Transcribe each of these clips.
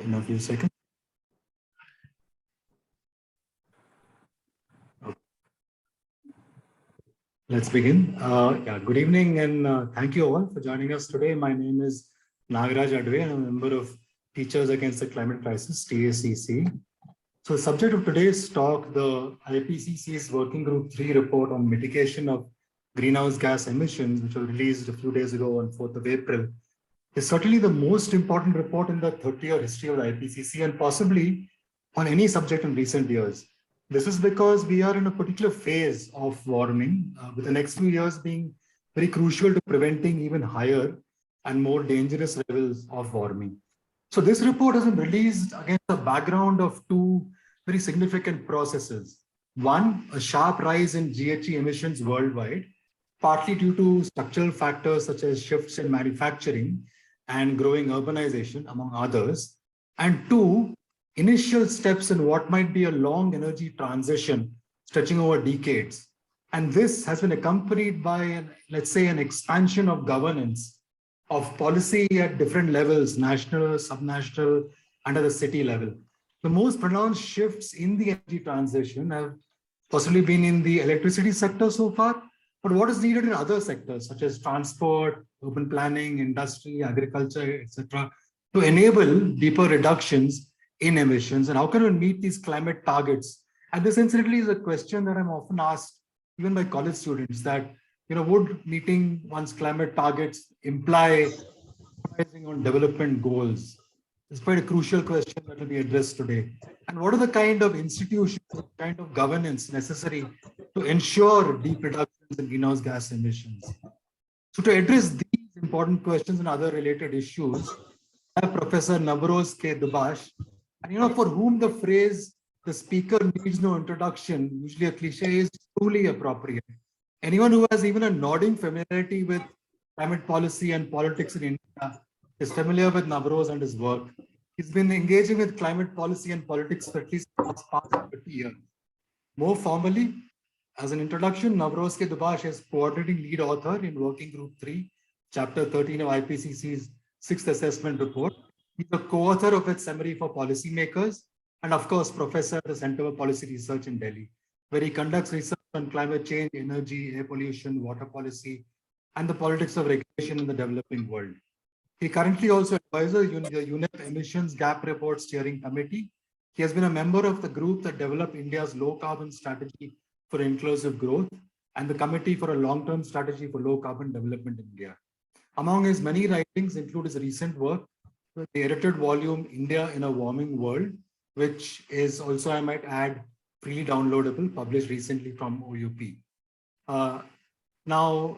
in a few seconds. Let's begin. Good evening and thank you all for joining us today. My name is Nagaraj Adve and I'm a member of Teachers Against the Climate Crisis, TACC. So the subject of today's talk, the IPCC's Working Group 3 report on mitigation of greenhouse gas emissions, which was released a few days ago on 4th of April, is certainly the most important report in the 30-year history of the IPCC and possibly on any subject in recent years. This is because we are in a particular phase of warming, with the next few years being very crucial to preventing even higher and more dangerous levels of warming. So this report has been released against the background of two very significant processes. One, a sharp rise in GHG emissions worldwide, partly due to structural factors such as shifts in manufacturing and growing urbanization, among others. And two, initial steps in what might be a long energy transition stretching over decades. And this has been accompanied by, let's say, an expansion of governance, of policy at different levels, national, subnational, and at the city level. The most pronounced shifts in the energy transition have possibly been in the electricity sector so far, but what is needed in other sectors such as transport, urban planning, industry, agriculture, etc., to enable deeper reductions in emissions, and how can we meet these climate targets? And this incidentally is a question that I'm often asked, even by college students, that would meeting one's climate targets imply compromising on development goals? It's quite a crucial question that will be addressed today. And what are the kind of institutions, kind of governance necessary to ensure deep reductions in greenhouse gas emissions? So to address these important questions and other related issues, I have Professor Navroz K. Dubash, and for whom the phrase "the speaker needs no introduction," usually a cliche, is truly appropriate. Anyone who has even a nodding familiarity with climate policy and politics in India is familiar with Navroz and his work. He's been engaging with climate policy and politics for at least the past 30 years. More formally, as an introduction, Navroz K. Dubash is coordinating lead author in Working Group 3, Chapter 13 of IPCC's 6th Assessment Report. He's a co-author of its summary for policymakers, and of course, professor at the Center for Policy Research in Delhi, where he conducts research on climate change, energy, air pollution, water policy, and the politics of regulation in the developing world. He currently also advises the UNEP Emissions Gap Report Steering Committee. He has been a member of the group that developed India's low carbon strategy for inclusive growth and the Committee for a long-term strategy for low carbon development in India. Among his many writings include his recent work, the edited volume India in a Warming World, which is also, I might add, freely downloadable, published recently from OUP. Now,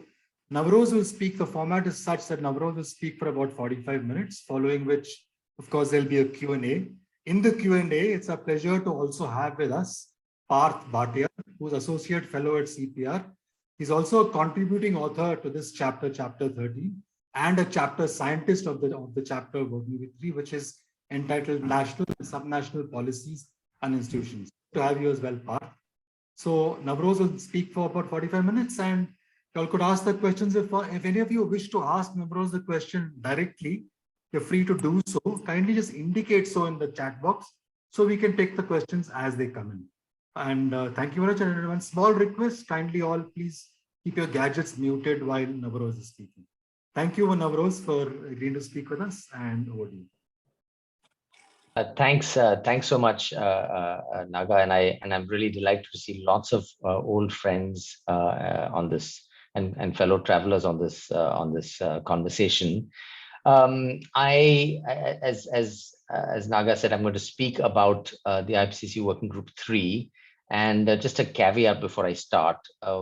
Navroz will speak, the format is such that Navroz will speak for about 45 minutes, following which, of course, there'll be a Q&A. In the Q&A, it's a pleasure to also have with us Parth Bhatia, who's Associate Fellow at CPR. He's also a contributing author to this chapter, Chapter 13, and a chapter scientist of the chapter Working Group 3, which is entitled National and Subnational Policies and Institutions. To have you as well, Parth. So Navroz will speak for about 45 minutes, and you all could ask the questions. If any of you wish to ask Navroz the question directly, you're free to do so. Kindly just indicate so in the chat box so we can take the questions as they come in. And thank you very much. And one small request, kindly all please keep your gadgets muted while Navroz is speaking. Thank you, Navroz, for agreeing to speak with us, and over to you. Thanks so much, Naga, and I'm really delighted to see lots of old friends on this and fellow travelers on this conversation. As Naga said, I'm going to speak about the IPCC Working Group 3. And just a caveat before I start,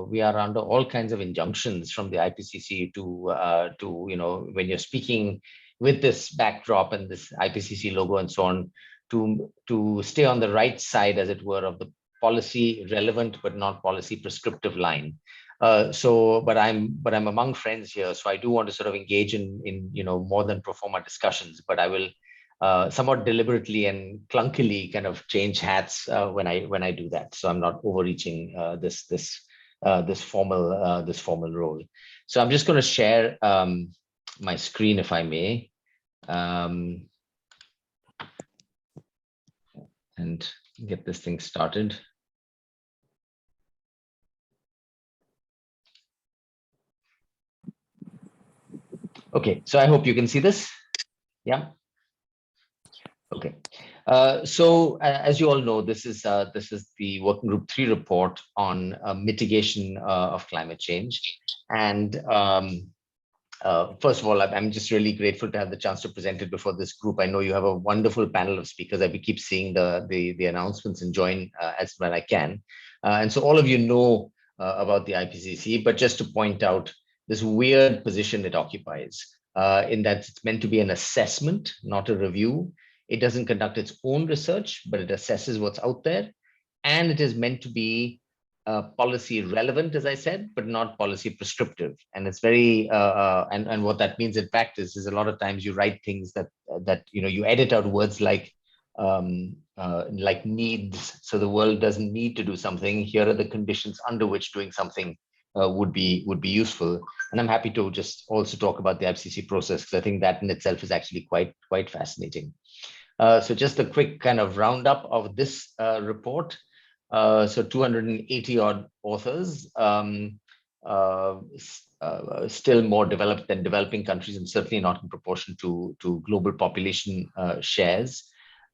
we are under all kinds of injunctions from the IPCC to when you're speaking with this backdrop and this IPCC logo and so on, to stay on the right side, as it were, of the policy relevant but not policy prescriptive line. But I'm among friends here, so I do want to sort of engage in more than pro forma discussions, but I will somewhat deliberately and clunkily kind of change hats when I do that. So I'm not overreaching this formal role. So I'm just going to share my screen, if I may. and get this thing started. Okay, so I hope you can see this. Yeah. Okay. As you all know, this is the Working Group 3 report on mitigation of climate change. And first of all, I'm just really grateful to have the chance to present it before this group. I know you have a wonderful panel of speakers. I keep seeing the announcements and join as when I can. And so all of you know about the IPCC, but just to point out this weird position it occupies in that it's meant to be an assessment, not a review. It doesn't conduct its own research, but it assesses what's out there. And it is meant to be policy relevant, as I said, but not policy prescriptive. And it's very, and what that means in practice is a lot of times you write things that you edit out words like needs. So the world doesn't need to do something. Here are the conditions under which doing something would be useful. And I'm happy to just also talk about the IPCC process, because I think that in itself is actually quite fascinating. So just a quick kind of roundup of this report. So 280 odd authors, still more developed than developing countries, and certainly not in proportion to global population shares.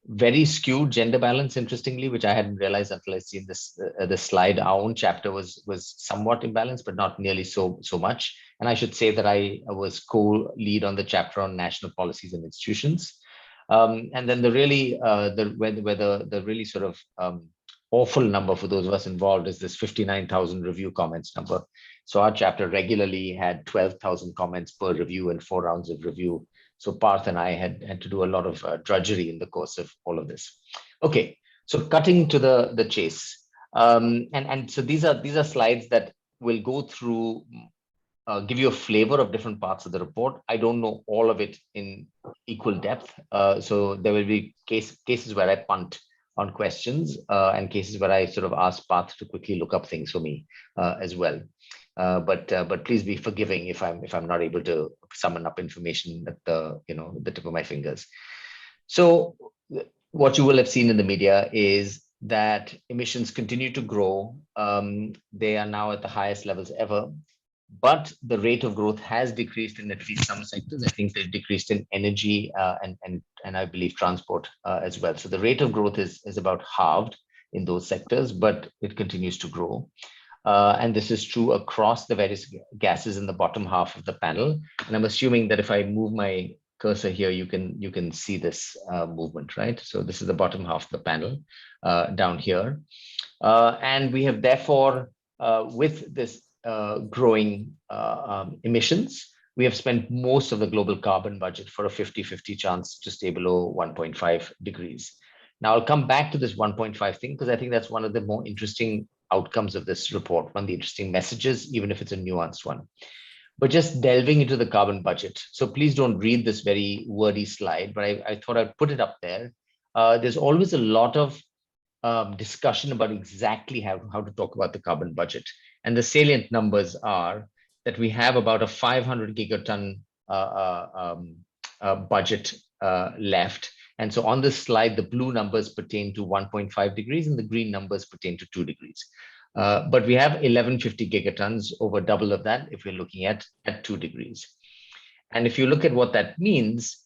Very skewed gender balance, interestingly, which I hadn't realized until I seen this slide. Our own chapter was somewhat imbalanced, but not nearly so much. And I should say that I was co-lead on the chapter on national policies and institutions. And then the really sort of awful number for those of us involved is this 59,000 review comments number. So our chapter regularly had 12,000 comments per review and 4 rounds of review. So Parth and I had to do a lot of drudgery in the course of all of this. Okay, so cutting to the chase. And so these are slides that will go through, give you a flavor of different parts of the report. I don't know all of it in equal depth. So there will be cases where I punt on questions and cases where I sort of ask Parth to quickly look up things for me as well. But please be forgiving if I'm not able to summon up information at the tip of my fingers. So what you will have seen in the media is that emissions continue to grow. They are now at the highest levels ever, but the rate of growth has decreased in at least some sectors. I think they've decreased in energy and I believe transport as well. So the rate of growth is about halved in those sectors, but it continues to grow. And this is true across the various gases in the bottom half of the panel. And I'm assuming that if I move my cursor here, you can see this movement, right? So this is the bottom half of the panel down here. And we have therefore, with this growing emissions, we have spent most of the global carbon budget for a 50-50 chance to stay below 1.5 degrees. Now I'll come back to this 1.5 thing, because I think that's one of the more interesting outcomes of this report, one of the interesting messages, even if it's a nuanced one. But just delving into the carbon budget. So please don't read this very wordy slide, but I thought I'd put it up there. There's always a lot of discussion about exactly how to talk about the carbon budget. And the salient numbers are that we have about a 500 gigaton budget left. And so on this slide, the blue numbers pertain to 1.5 degrees and the green numbers pertain to 2 degrees. But we have 1150 gigatons, over double of that if we're looking at 2 degrees. And if you look at what that means,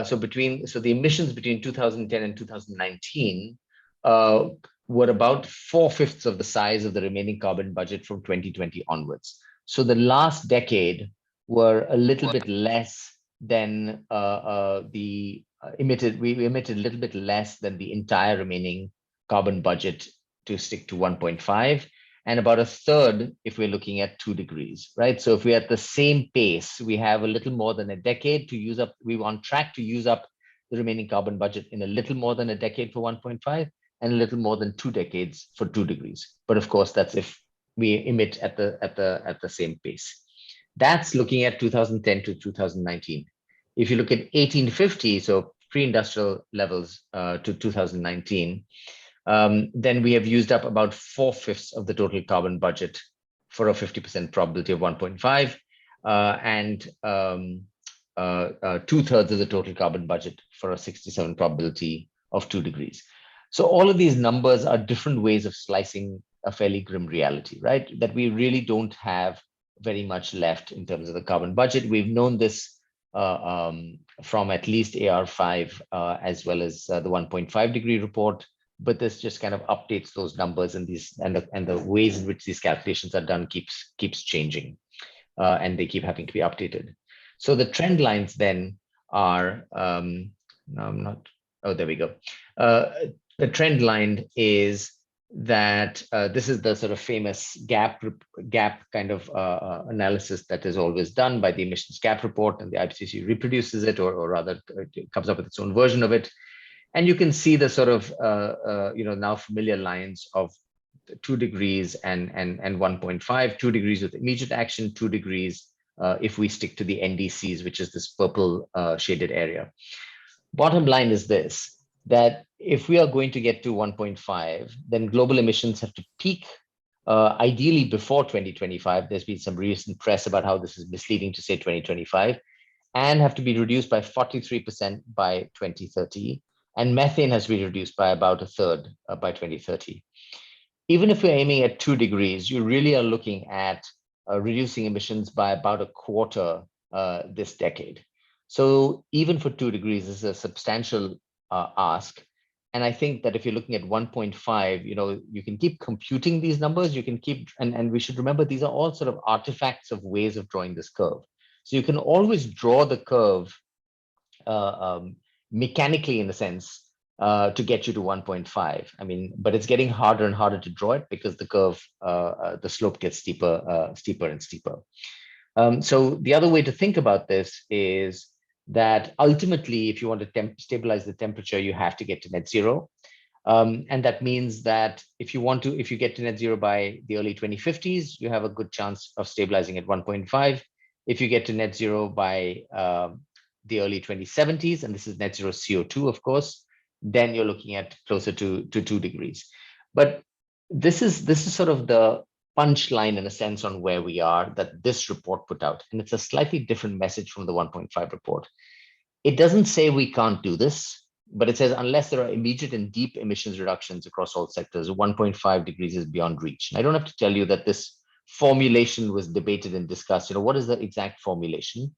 so the emissions between 2010 and 2019 were about 4/5 of the size of the remaining carbon budget from 2020 onwards. So the last decade were a little bit less than we emitted a little bit less than the entire remaining carbon budget to stick to 1.5, and about a third if we're looking at 2 degrees, right? So if we're at the same pace, we have a little more than a decade to use up. We're on track to use up the remaining carbon budget in a little more than a decade for 1.5 and a little more than 2 decades for 2 degrees. But of course, that's if we emit at the same pace. That's looking at 2010 to 2019. If you look at 1850, so pre-industrial levels to 2019, then we have used up about 4/5 of the total carbon budget for a 50% probability of 1.5, and 2/3 of the total carbon budget for a 67 probability of 2 degrees. So all of these numbers are different ways of slicing a fairly grim reality, right? That we really don't have very much left in terms of the carbon budget. We've known this from at least AR5 as well as the 1.5 degree report, but this just kind of updates those numbers, and the ways in which these calculations are done keeps changing, and they keep having to be updated. So the trend lines then are no, I'm not. Oh, there we go. The trend line is that this is the sort of famous gap kind of analysis that is always done by the emissions gap report, and the IPCC reproduces it, or rather it comes up with its own version of it. And you can see the sort of now familiar lines of 2 degrees and 1.5, 2 degrees with immediate action, 2 degrees if we stick to the NDCs, which is this purple shaded area. Bottom line is this, that if we are going to get to 1.5, then global emissions have to peak ideally before 2025. There's been some recent press about how this is misleading to say 2025, and have to be reduced by 43% by 2030. And methane has to be reduced by about a third by 2030. Even if we're aiming at 2 degrees, you really are looking at reducing emissions by about a quarter this decade. So even for 2 degrees, this is a substantial ask. And I think that if you're looking at 1.5, you can keep computing these numbers, you can keep, and we should remember these are all sort of artifacts of ways of drawing this curve. So you can always draw the curve mechanically, in a sense, to get you to 1.5. I mean, but it's getting harder and harder to draw it because the curve, the slope gets steeper and steeper. So the other way to think about this is that ultimately, if you want to stabilize the temperature, you have to get to net zero. And that means that if you get to net zero by the early 2050s, you have a good chance of stabilizing at 1.5. If you get to net zero by the early 2070s, and this is net zero CO2, of course, then you're looking at closer to 2 degrees. But this is sort of the punchline, in a sense, on where we are that this report put out. And it's a slightly different message from the 1.5 report. It doesn't say we can't do this, but it says unless there are immediate and deep emissions reductions across all sectors, 1.5 degrees is beyond reach. And I don't have to tell you that this formulation was debated and discussed. What is the exact formulation?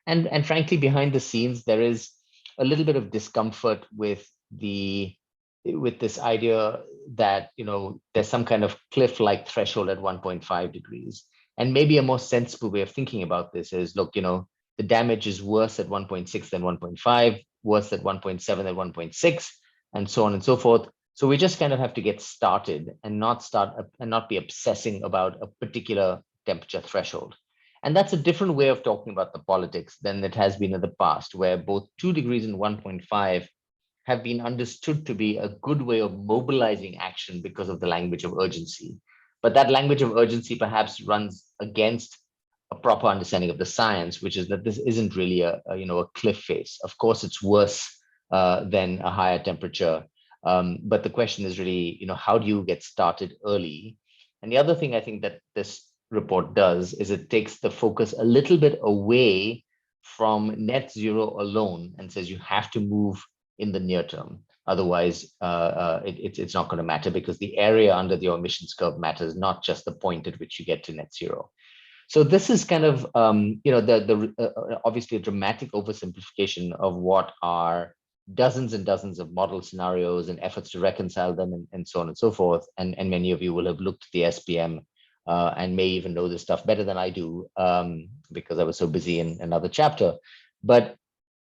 And frankly, behind the scenes, there is a little bit of discomfort with this idea that there's some kind of cliff-like threshold at 1.5 degrees. And maybe a more sensible way of thinking about this is, look, the damage is worse at 1.6 than 1.5, worse at 1.7 than 1.6, and so on and so forth. So we just kind of have to get started and not be obsessing about a particular temperature threshold. And that's a different way of talking about the politics than it has been in the past, where both 2 degrees and 1.5 have been understood to be a good way of mobilizing action because of the language of urgency. But that language of urgency perhaps runs against a proper understanding of the science, which is that this isn't really a cliff face. Of course, it's worse than a higher temperature. But the question is really, how do you get started early? And the other thing I think that this report does is it takes the focus a little bit away from net zero alone and says you have to move in the near term. Otherwise, it's not going to matter, because the area under your emissions curve matters, not just the point at which you get to net zero. So this is kind of, obviously a dramatic oversimplification of what are dozens and dozens of model scenarios and efforts to reconcile them, and so on and so forth. And many of you will have looked at the SPM and may even know this stuff better than I do, because I was so busy in another chapter. But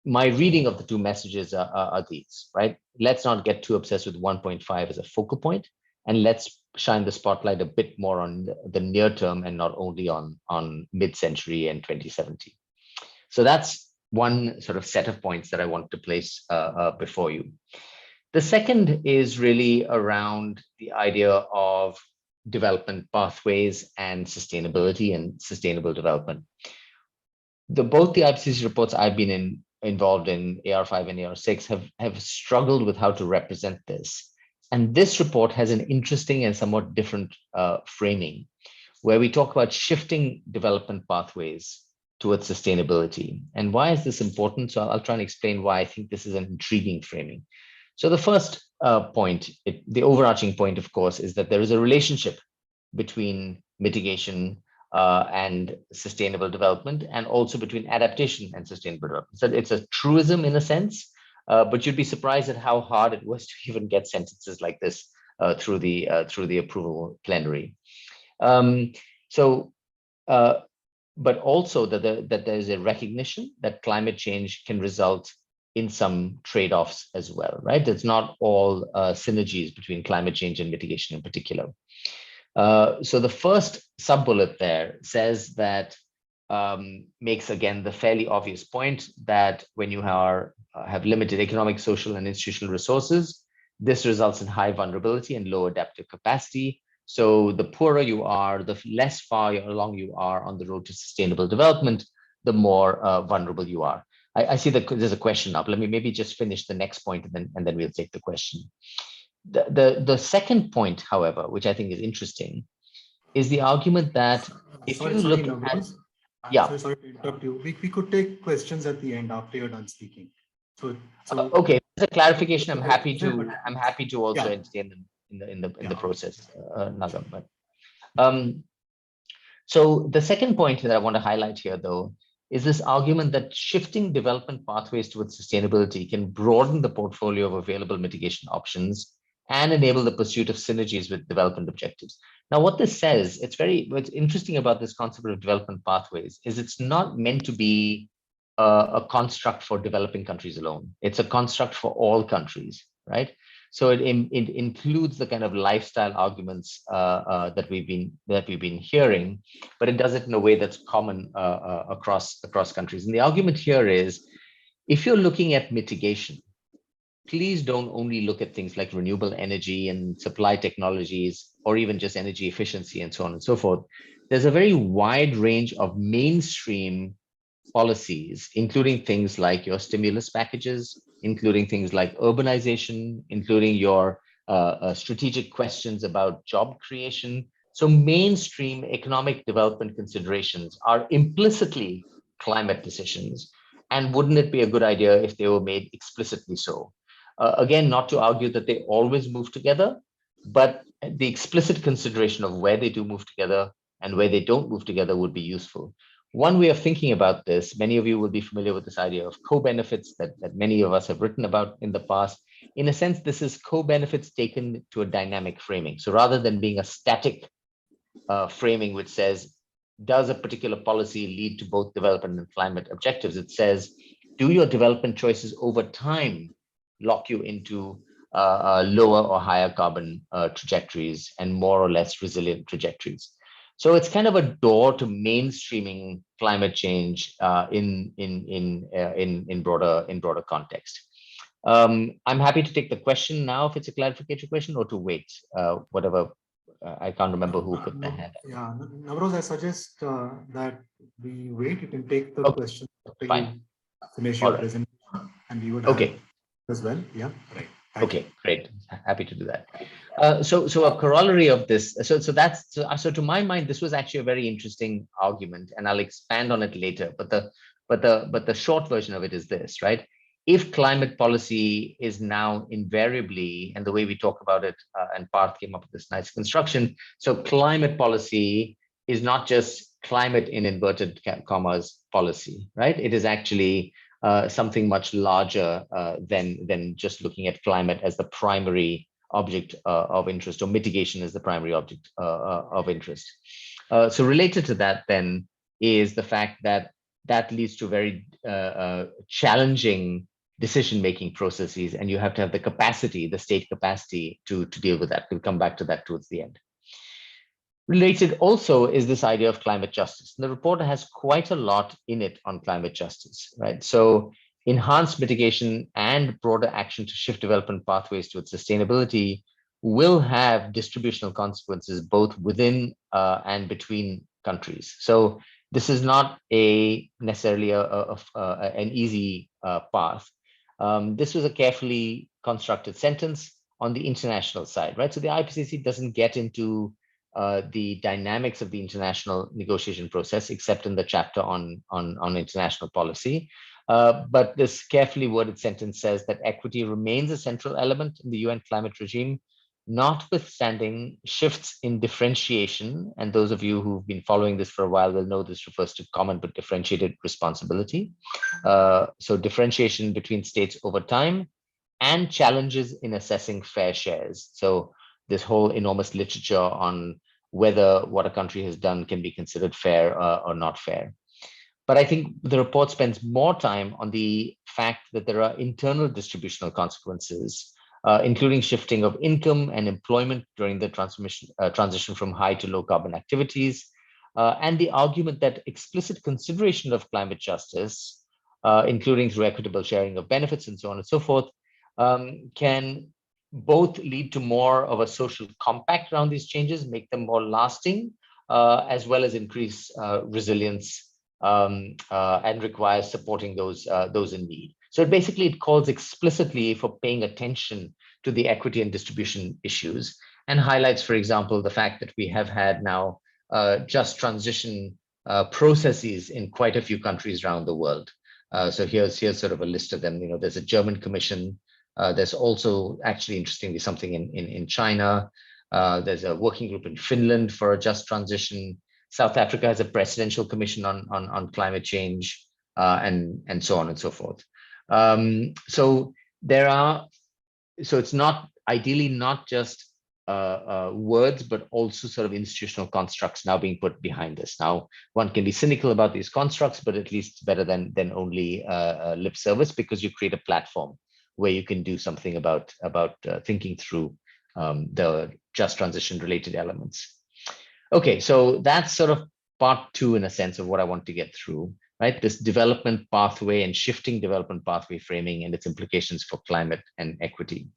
my reading of the two messages are these, right? Let's not get too obsessed with 1.5 as a focal point, and let's shine the spotlight a bit more on the near term and not only on mid-century and 2070. So that's one sort of set of points that I want to place before you. The second is really around the idea of development pathways and sustainability and sustainable development. Both the IPCC reports I've been involved in, AR5 and AR6, have struggled with how to represent this. And this report has an interesting and somewhat different framing, where we talk about shifting development pathways towards sustainability. And why is this important? So I'll try and explain why I think this is an intriguing framing. So the first point, the overarching point, of course, is that there is a relationship between mitigation and sustainable development, and also between adaptation and sustainable development. So it's a truism in a sense, but you'd be surprised at how hard it was to even get sentences like this through the approval plenary. But also that there is a recognition that climate change can result in some trade-offs as well, right? It's not all synergies between climate change and mitigation in particular. So the first sub-bullet there says that, makes again the fairly obvious point that when you have limited economic, social, and institutional resources, this results in high vulnerability and low adaptive capacity. So the poorer you are, the less far along you are on the road to sustainable development, the more vulnerable you are. I see that there's a question up. Let me maybe just finish the next point and then we'll take the question. The second point, however, which I think is interesting, is the argument that if you look at, yeah. Sorry to interrupt you. We could take questions at the end after you're done speaking. So okay, as a clarification, I'm happy to also entertain them in the process, Naga. But so the second point that I want to highlight here, though, is this argument that shifting development pathways towards sustainability can broaden the portfolio of available mitigation options and enable the pursuit of synergies with development objectives. Now, what this says, what's interesting about this concept of development pathways is it's not meant to be a construct for developing countries alone. It's a construct for all countries, right? So it includes the kind of lifestyle arguments that we've been hearing, but it does it in a way that's common across countries. And the argument here is, if you're looking at mitigation, please don't only look at things like renewable energy and supply technologies, or even just energy efficiency and so on and so forth. There's a very wide range of mainstream policies, including things like your stimulus packages, including things like urbanization, including your strategic questions about job creation. So mainstream economic development considerations are implicitly climate decisions. And wouldn't it be a good idea if they were made explicitly so? Again, not to argue that they always move together, but the explicit consideration of where they do move together and where they don't move together would be useful. One way of thinking about this, many of you will be familiar with this idea of co-benefits that many of us have written about in the past. In a sense, this is co-benefits taken to a dynamic framing. So rather than being a static framing which says, does a particular policy lead to both development and climate objectives? It says, do your development choices over time lock you into lower or higher carbon trajectories and more or less resilient trajectories? So it's kind of a door to mainstreaming climate change in broader context. I'm happy to take the question now if it's a clarificatory question, or to wait, whatever. I can't remember who put their hand up. Yeah, Navroz, I suggest that we wait. You can take the question after you finish your presentation, and we would have as well. Yeah, right. Okay, great. Happy to do that. So a corollary of this, so to my mind, this was actually a very interesting argument, and I'll expand on it later. But the short version of it is this, right? If climate policy is now invariably, and the way we talk about it, and Parth came up with this nice construction. So climate policy is not just climate in inverted commas policy, right? It is actually something much larger than just looking at climate as the primary object of interest, or mitigation as the primary object of interest. So related to that then is the fact that leads to very challenging decision-making processes, and you have to have the capacity, the state capacity to deal with that. We'll come back to that towards the end. Related also is this idea of climate justice. And the report has quite a lot in it on climate justice, right? So enhanced mitigation and broader action to shift development pathways towards sustainability will have distributional consequences both within and between countries. So this is not necessarily an easy path. This was a carefully constructed sentence on the international side, right? So the IPCC doesn't get into the dynamics of the international negotiation process, except in the chapter on international policy. But this carefully worded sentence says that equity remains a central element in the UN climate regime, notwithstanding shifts in differentiation. And those of you who've been following this for a while will know this refers to common but differentiated responsibility. So differentiation between states over time and challenges in assessing fair shares. So this whole enormous literature on whether what a country has done can be considered fair or not fair. But I think the report spends more time on the fact that there are internal distributional consequences, including shifting of income and employment during the transition from high to low carbon activities, and the argument that explicit consideration of climate justice, including through equitable sharing of benefits and so on and so forth, can both lead to more of a social compact around these changes, make them more lasting, as well as increase resilience and requires supporting those in need. So it calls explicitly for paying attention to the equity and distribution issues, and highlights, for example, the fact that we have had now just transition processes in quite a few countries around the world. So here's sort of a list of them. You know, there's a German commission. There's also actually interestingly something in China. There's a working group in Finland for a just transition. South Africa has a presidential commission on climate change, and so on and so forth. So it's not ideally not just words, but also sort of institutional constructs now being put behind this. Now, one can be cynical about these constructs, but at least better than only lip service, because you create a platform where you can do something about thinking through the just transition related elements. Okay, so that's sort of part two in a sense of what I want to get through, right? This development pathway and shifting development pathway framing and its implications for climate and equity.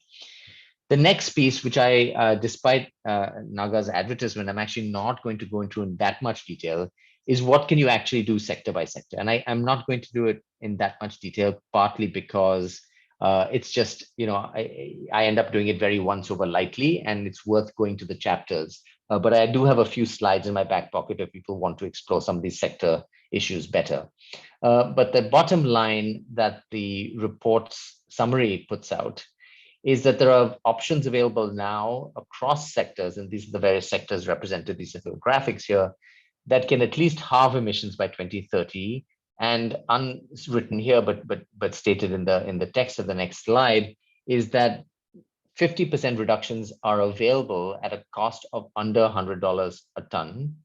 The next piece, which I, despite Naga's advertisement, I'm actually not going to go into in that much detail, is what can you actually do sector by sector? And I'm not going to do it in that much detail, partly because it's just, you know, I end up doing it very once over lightly, and it's worth going to the chapters. But I do have a few slides in my back pocket if people want to explore some of these sector issues better. But the bottom line that the report's summary puts out is that there are options available now across sectors, and these are the various sectors represented, these are the graphics here, that can at least halve emissions by 2030. And unwritten here, but stated in the text of the next slide, is that 50% reductions are available at a cost of under $100 a ton,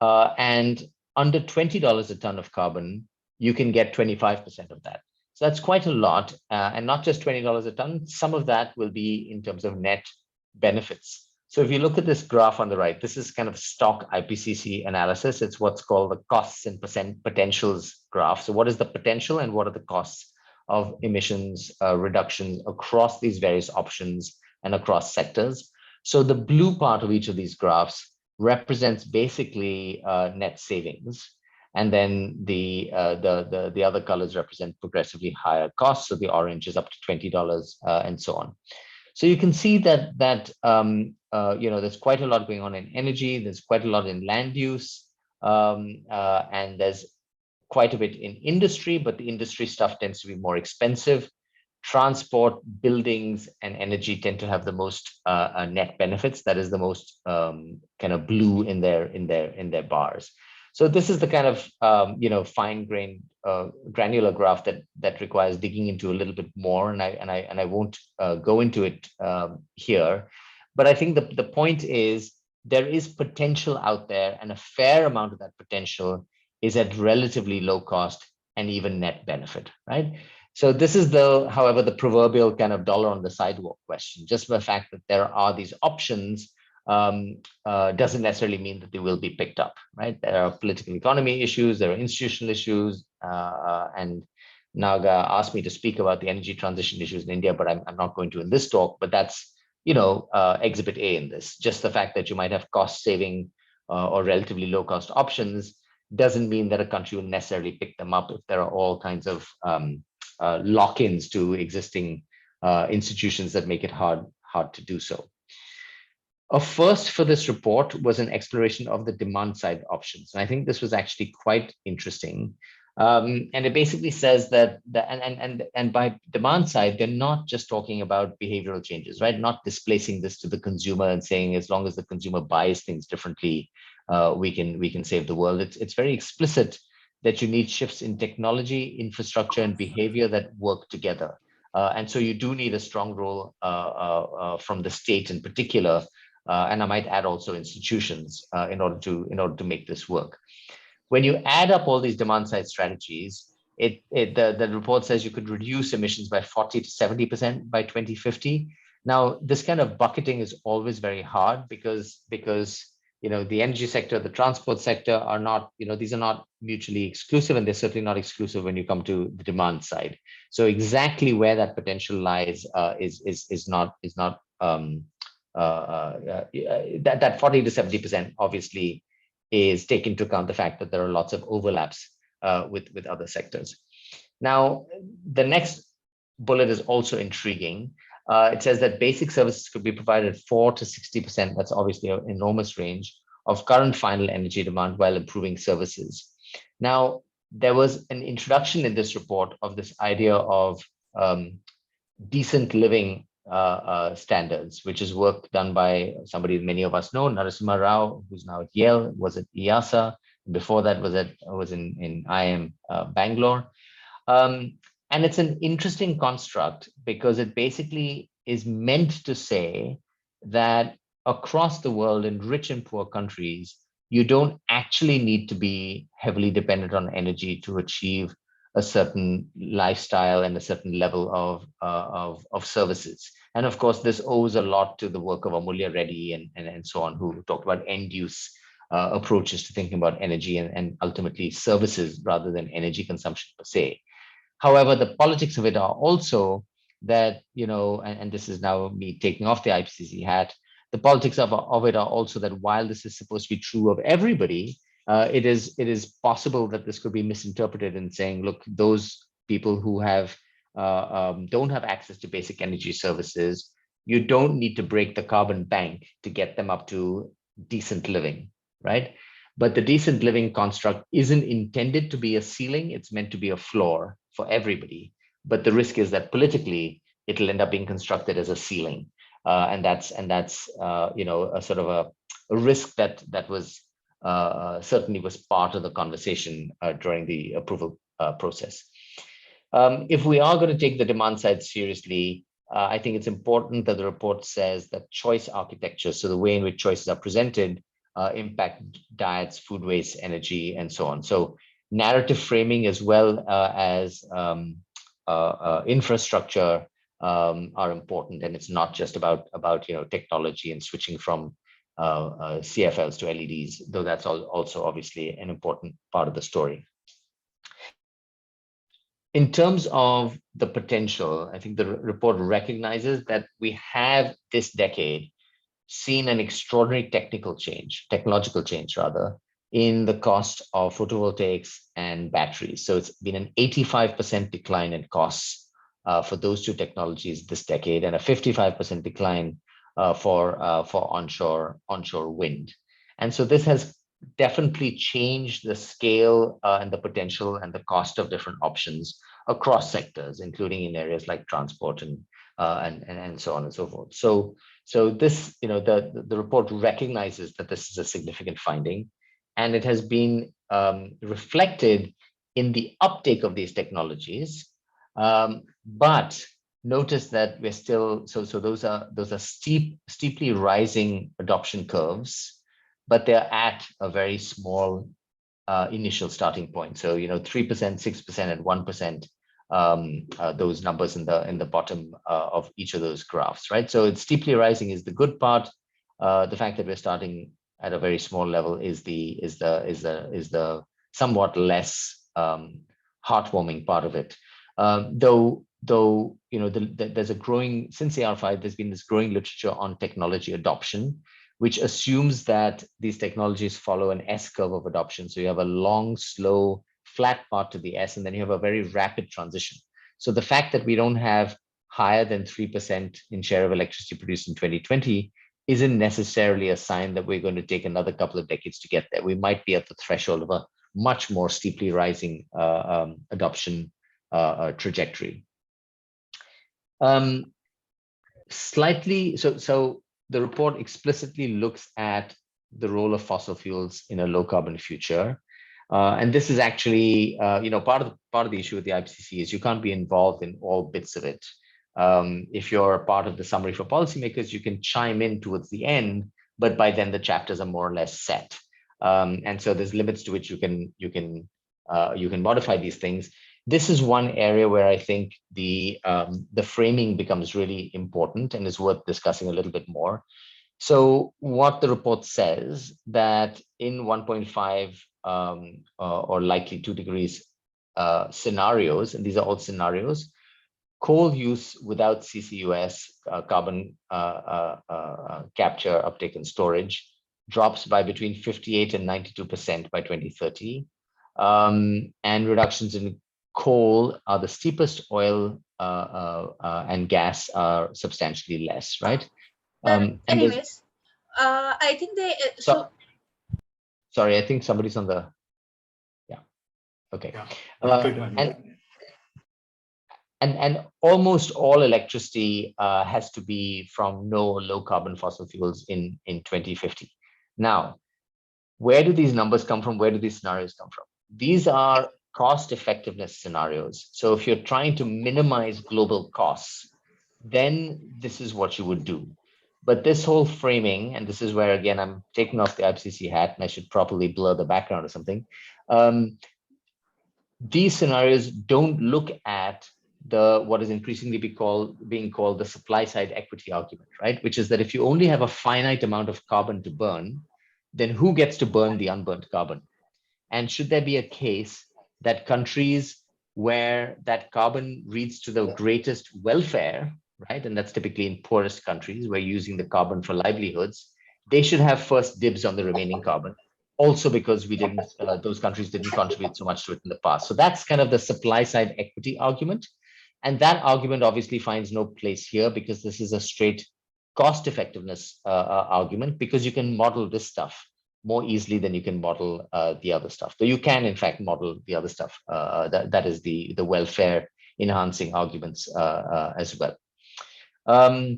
and under $20 a ton of carbon, you can get 25% of that. So that's quite a lot, and not just $20 a ton. Some of that will be in terms of net benefits. So if you look at this graph on the right, this is kind of stock IPCC analysis. It's what's called the costs and potentials graph. So what is the potential and what are the costs of emissions reductions across these various options and across sectors? So the blue part of each of these graphs represents basically net savings. And then the other colors represent progressively higher costs. So the orange is up to $20 and so on. So you can see that you know, there's quite a lot going on in energy. There's quite a lot in land use, and there's quite a bit in industry. But the industry stuff tends to be more expensive. Transport, buildings, and energy tend to have the most net benefits. That is the most kind of blue in their bars. So this is the kind of you know, fine-grained granular graph that requires digging into a little bit more, and I won't go into it here. But I think the point is there is potential out there, and a fair amount of that potential is at relatively low cost and even net benefit, right? So this is however, the proverbial kind of dollar on the sidewalk question. Just the fact that there are these options doesn't necessarily mean that they will be picked up, right? There are political economy issues, there are institutional issues, and Naga asked me to speak about the energy transition issues in India, but I'm not going to in this talk, but that's, you know, exhibit A in this. Just the fact that you might have cost saving or relatively low cost options doesn't mean that a country will necessarily pick them up if there are all kinds of lock-ins to existing institutions that make it hard to do so. A first for this report was an exploration of the demand side options. And I think this was actually quite interesting. And it basically says that and by demand side, they're not just talking about behavioral changes, right? Not displacing this to the consumer and saying as long as the consumer buys things differently, we can save the world. It's very explicit that you need shifts in technology, infrastructure, and behavior that work together. And so you do need a strong role from the state in particular, and I might add also institutions in order to make this work. When you add up all these demand side strategies, the report says you could reduce emissions by 40 to 70% by 2050. Now, this kind of bucketing is always very hard because the energy sector, the transport sector are not, these are not mutually exclusive, and they're certainly not exclusive when you come to the demand side. So exactly where that potential lies is not that 40 to 70% obviously is take into account the fact that there are lots of overlaps with other sectors. Now, the next bullet is also intriguing. It says that basic services could be provided at 4 to 60%. That's obviously an enormous range of current final energy demand while improving services. Now, there was an introduction in this report of this idea of decent living standards, which is work done by somebody many of us know, Narasimha Rao, who's now at Yale, was at IIASA. Before that was in IIM Bangalore. And it's an interesting construct because it basically is meant to say that across the world in rich and poor countries, you don't actually need to be heavily dependent on energy to achieve a certain lifestyle and a certain level of services. And of course, this owes a lot to the work of Amulya Reddy and so on, who talked about end use approaches to thinking about energy and ultimately services rather than energy consumption per se. However, the politics of it are also that, and this is now me taking off the IPCC hat, the politics of it are also that while this is supposed to be true of everybody, it is possible that this could be misinterpreted in saying, look, those people who don't have access to basic energy services, you don't need to break the carbon bank to get them up to decent living, right? But the decent living construct isn't intended to be a ceiling, it's meant to be a floor for everybody. But the risk is that politically, it'll end up being constructed as a ceiling. And that's a sort of a risk that was certainly was part of the conversation during the approval process. If we are going to take the demand side seriously, I think it's important that the report says that choice architecture, so the way in which choices are presented, impact diets, food waste, energy, and so on. So narrative framing as well as infrastructure are important, and it's not just about technology and switching from CFLs to LEDs, though that's also obviously an important part of the story. In terms of the potential, I think the report recognizes that we have this decade seen an extraordinary technological change rather, in the cost of photovoltaics and batteries. So it's been an 85% decline in costs for those two technologies this decade, and a 55% decline for onshore wind. And so this has definitely changed the scale and the potential and the cost of different options across sectors, including in areas like transport and so on and so forth. So this, the report recognizes that this is a significant finding, and it has been reflected in the uptake of these technologies. But notice that we're still, so those are steeply rising adoption curves, but they're at a very small initial starting point. So 3%, 6%, and 1%. Those numbers in the bottom of each of those graphs, right? So it's steeply rising is the good part. The fact that we're starting at a very small level is the somewhat less heartwarming part of it. Though there's a growing, since AR5, there's been this growing literature on technology adoption, which assumes that these technologies follow an S curve of adoption. So you have a long, slow, flat part to the S, and then you have a very rapid transition. So the fact that we don't have higher than 3% in share of electricity produced in 2020 isn't necessarily a sign that we're going to take another couple of decades to get there. We might be at the threshold of a much more steeply rising adoption trajectory. So the report explicitly looks at the role of fossil fuels in a low carbon future. And this is actually, part of the issue with the IPCC is you can't be involved in all bits of it. If you're part of the summary for policymakers, you can chime in towards the end, but by then the chapters are more or less set. And so there's limits to which you can modify these things. This is one area where I think the framing becomes really important and is worth discussing a little bit more. So what the report says that in 1.5 or likely 2 degrees scenarios, and these are all scenarios, coal use without CCUS, carbon capture, uptake, and storage, drops by between 58 and 92% by 2030. And reductions in coal are the steepest, oil and gas are substantially less, right? Anyways, I think they sorry, I think somebody's on the okay. Yeah. And almost all electricity has to be from low carbon fossil fuels in 2050. Now, where do these numbers come from? Where do these scenarios come from? These are cost effectiveness scenarios. So if you're trying to minimize global costs, then this is what you would do. But this whole framing, and this is where, again, I'm taking off the IPCC hat and I should properly blur the background or something. These scenarios don't look at what is increasingly being called the supply side equity argument, right? Which is that if you only have a finite amount of carbon to burn, then who gets to burn the unburnt carbon? And should there be a case that countries where that carbon leads to the greatest welfare, right? And that's typically in poorest countries where using the carbon for livelihoods, they should have first dibs on the remaining carbon. Also because those countries didn't contribute so much to it in the past. So that's kind of the supply side equity argument. And that argument obviously finds no place here because this is a straight cost effectiveness argument, because you can model this stuff more easily than you can model the other stuff. Though you can, in fact, model the other stuff. That is the welfare enhancing arguments as well. A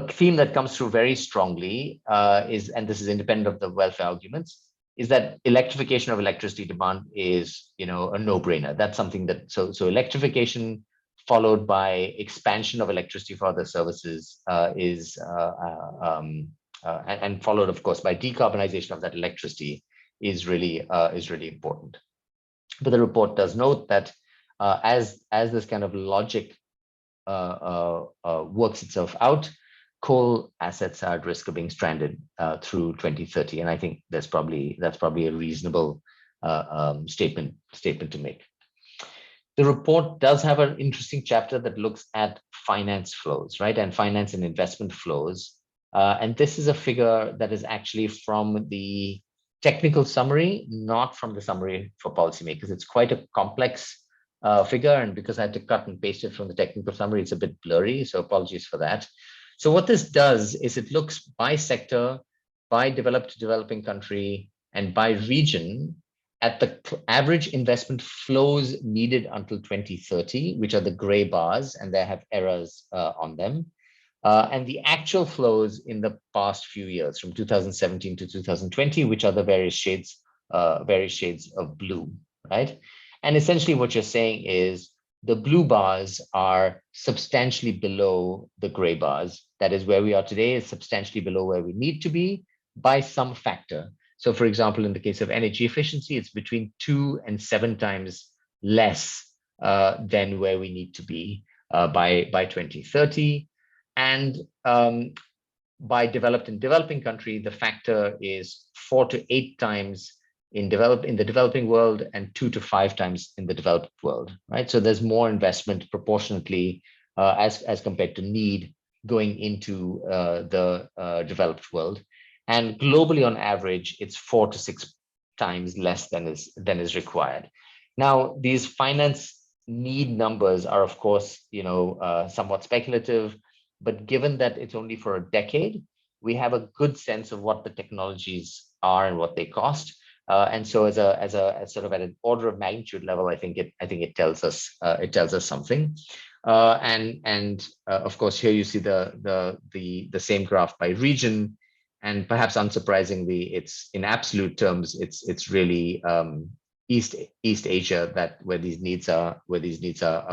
theme that comes through very strongly is, and this is independent of the welfare arguments, is that electrification of electricity demand is, a no-brainer. That's something that, so electrification followed by expansion of electricity for other services and followed, of course, by decarbonization of that electricity is really important. But the report does note that as this kind of logic works itself out, coal assets are at risk of being stranded through 2030, and I think that's probably a reasonable statement to make. The report does have an interesting chapter that looks at finance flows, right, and finance and investment flows. And this is a figure that is actually from the technical summary, not from the summary for policymakers. It's quite a complex figure, and because I had to cut and paste it from the technical summary, it's a bit blurry, so apologies for that. So what this does is it looks by sector, by developed to developing country, and by region at the average investment flows needed until 2030, which are the gray bars, and they have errors on them. And the actual flows in the past few years, from 2017 to 2020, which are the various shades of blue, right? And essentially what you're saying is the blue bars are substantially below the gray bars. That is, where we are today is substantially below where we need to be by some factor. So for example, in the case of energy efficiency, it's between 2 and 7 times less than where we need to be by 2030. And by developed and developing country, the factor is 4 to 8 times in the developing world and 2 to 5 times in the developed world, right? So there's more investment proportionately as compared to need going into the developed world. And globally, on average, it's 4 to 6 times less than is required. Now, these finance need numbers are, of course, somewhat speculative, but given that it's only for a decade, we have a good sense of what the technologies are and what they cost. And so as sort of at an order of magnitude level, I think it tells us something. And of course, here you see the same graph by region, and perhaps unsurprisingly, it's in absolute terms, it's really East Asia where these needs are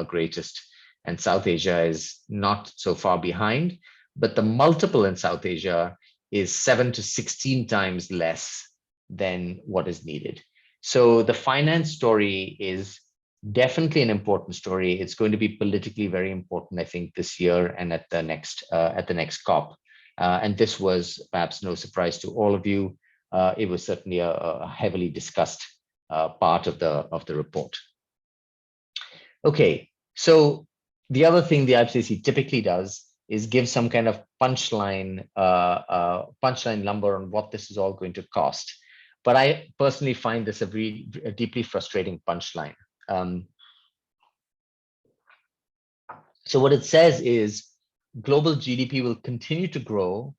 greatest, and South Asia is not so far behind, but the multiple in South Asia is 7 to 16 times less than what is needed. So the finance story is definitely an important story. It's going to be politically very important, I think, this year and at the next COP. And this was perhaps no surprise to all of you. It was certainly a heavily discussed part of the report. Okay, so the other thing the IPCC typically does is give some kind of punchline number on what this is all going to cost. But I personally find this a deeply frustrating punchline. So what it says is global GDP will continue to grow,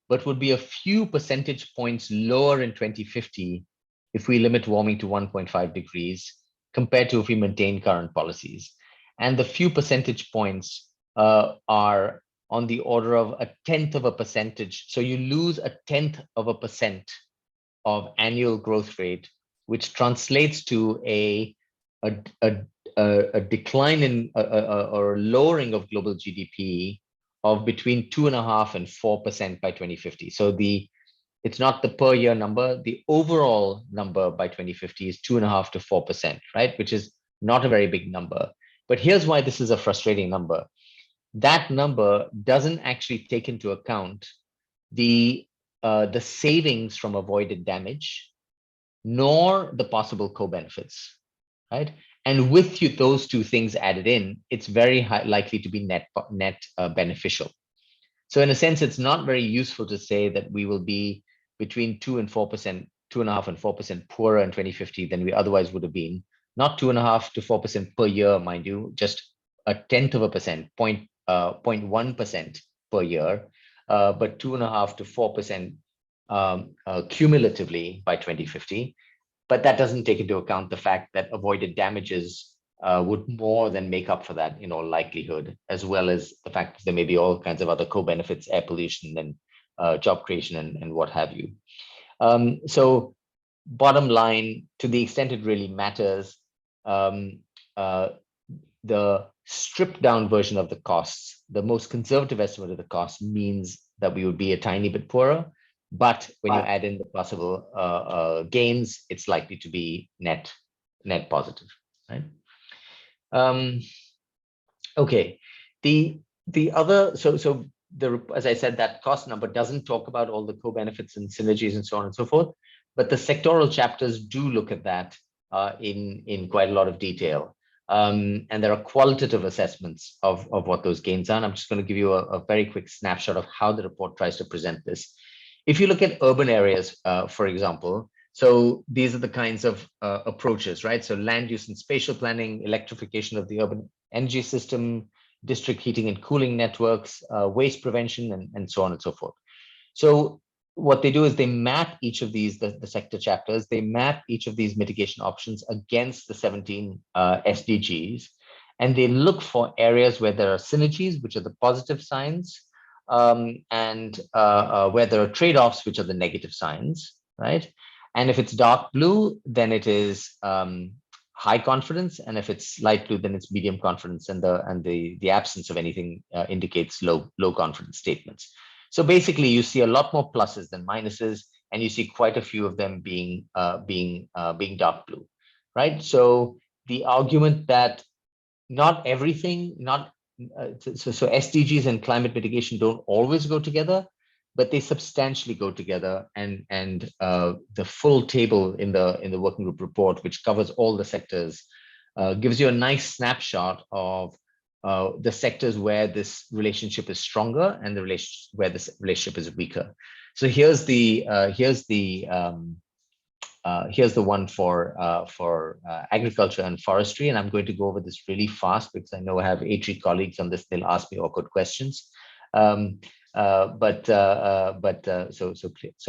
but would be a few percentage points lower in 2050 if we limit warming to 1.5 degrees compared to if we maintain current policies. And the few percentage points are on the order of 1/10 of a percentage. So you lose 1/10 of a percent of annual growth rate, which translates to a decline in or lowering of global GDP of between 2.5% and 4% by 2050. So it's not the per year number. The overall number by 2050 is 2.5% to 4%, right? Which is not a very big number. But here's why this is a frustrating number. That number doesn't actually take into account the savings from avoided damage, nor the possible co-benefits, right? And with those two things added in, it's very likely to be net beneficial. So in a sense, it's not very useful to say that we will be between 2 and 4%, 2.5% and 4% poorer in 2050 than we otherwise would have been. Not 2.5% to 4% per year, mind you, just 1/10 of a percent, 0.1% per year, but 2.5% to 4% cumulatively by 2050. But that doesn't take into account the fact that avoided damages would more than make up for that in all likelihood, as well as the fact that there may be all kinds of other co-benefits, air pollution and job creation and what have you. So bottom line, to the extent it really matters, the stripped down version of the costs, the most conservative estimate of the cost means that we would be a tiny bit poorer. But when you add in the possible gains, it's likely to be net positive, right? Okay, the other, as I said, that cost number doesn't talk about all the co-benefits and synergies and so on and so forth, but the sectoral chapters do look at that in quite a lot of detail. And there are qualitative assessments of what those gains are. And I'm just going to give you a very quick snapshot of how the report tries to present this. If you look at urban areas, for example, so these are the kinds of approaches, right? So land use and spatial planning, electrification of the urban energy system, district heating and cooling networks, waste prevention, and so on and so forth. So what they do is they map each of these, the sector chapters, they map each of these mitigation options against the 17 SDGs, and they look for areas where there are synergies, which are the positive signs, and where there are trade-offs, which are the negative signs, right? And if it's dark blue, then it is high confidence, and if it's light blue, then it's medium confidence, and the absence of anything indicates low confidence statements. So basically, you see a lot more pluses than minuses, and you see quite a few of them being dark blue, right? So the argument that not everything, so SDGs and climate mitigation don't always go together, but they substantially go together. And the full table in the working group report, which covers all the sectors, gives you a nice snapshot of the sectors where this relationship is stronger and where this relationship is weaker. So here's the one for agriculture and forestry, and I'm going to go over this really fast because I know I have 80 colleagues on this. They'll ask me awkward questions. So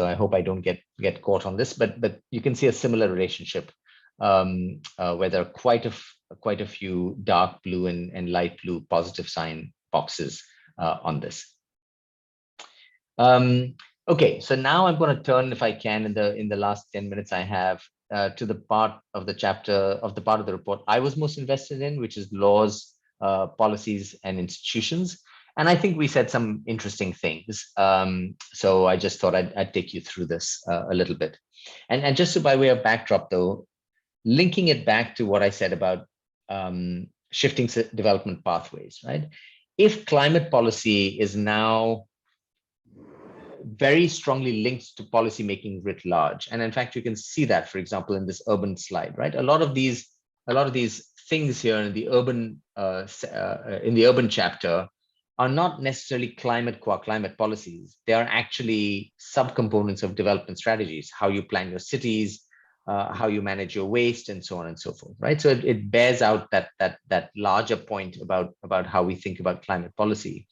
I hope I don't get caught on this, but you can see a similar relationship where there are quite a few dark blue and light blue positive sign boxes on this. Okay, so now I'm going to turn, if I can, in the last 10 minutes I have, to the part of the report I was most invested in, which is laws, policies, and institutions. And I think we said some interesting things. So I just thought I'd take you through this a little bit. And just by way of backdrop, though, linking it back to what I said about shifting development pathways, right? If climate policy is now very strongly linked to policymaking writ large. And in fact, you can see that, for example, in this urban slide, right? A lot of these things here in the urban chapter are not necessarily climate policies. They are actually subcomponents of development strategies, how you plan your cities, how you manage your waste, and so on and so forth, right? So it bears out that larger point about how we think about climate policy.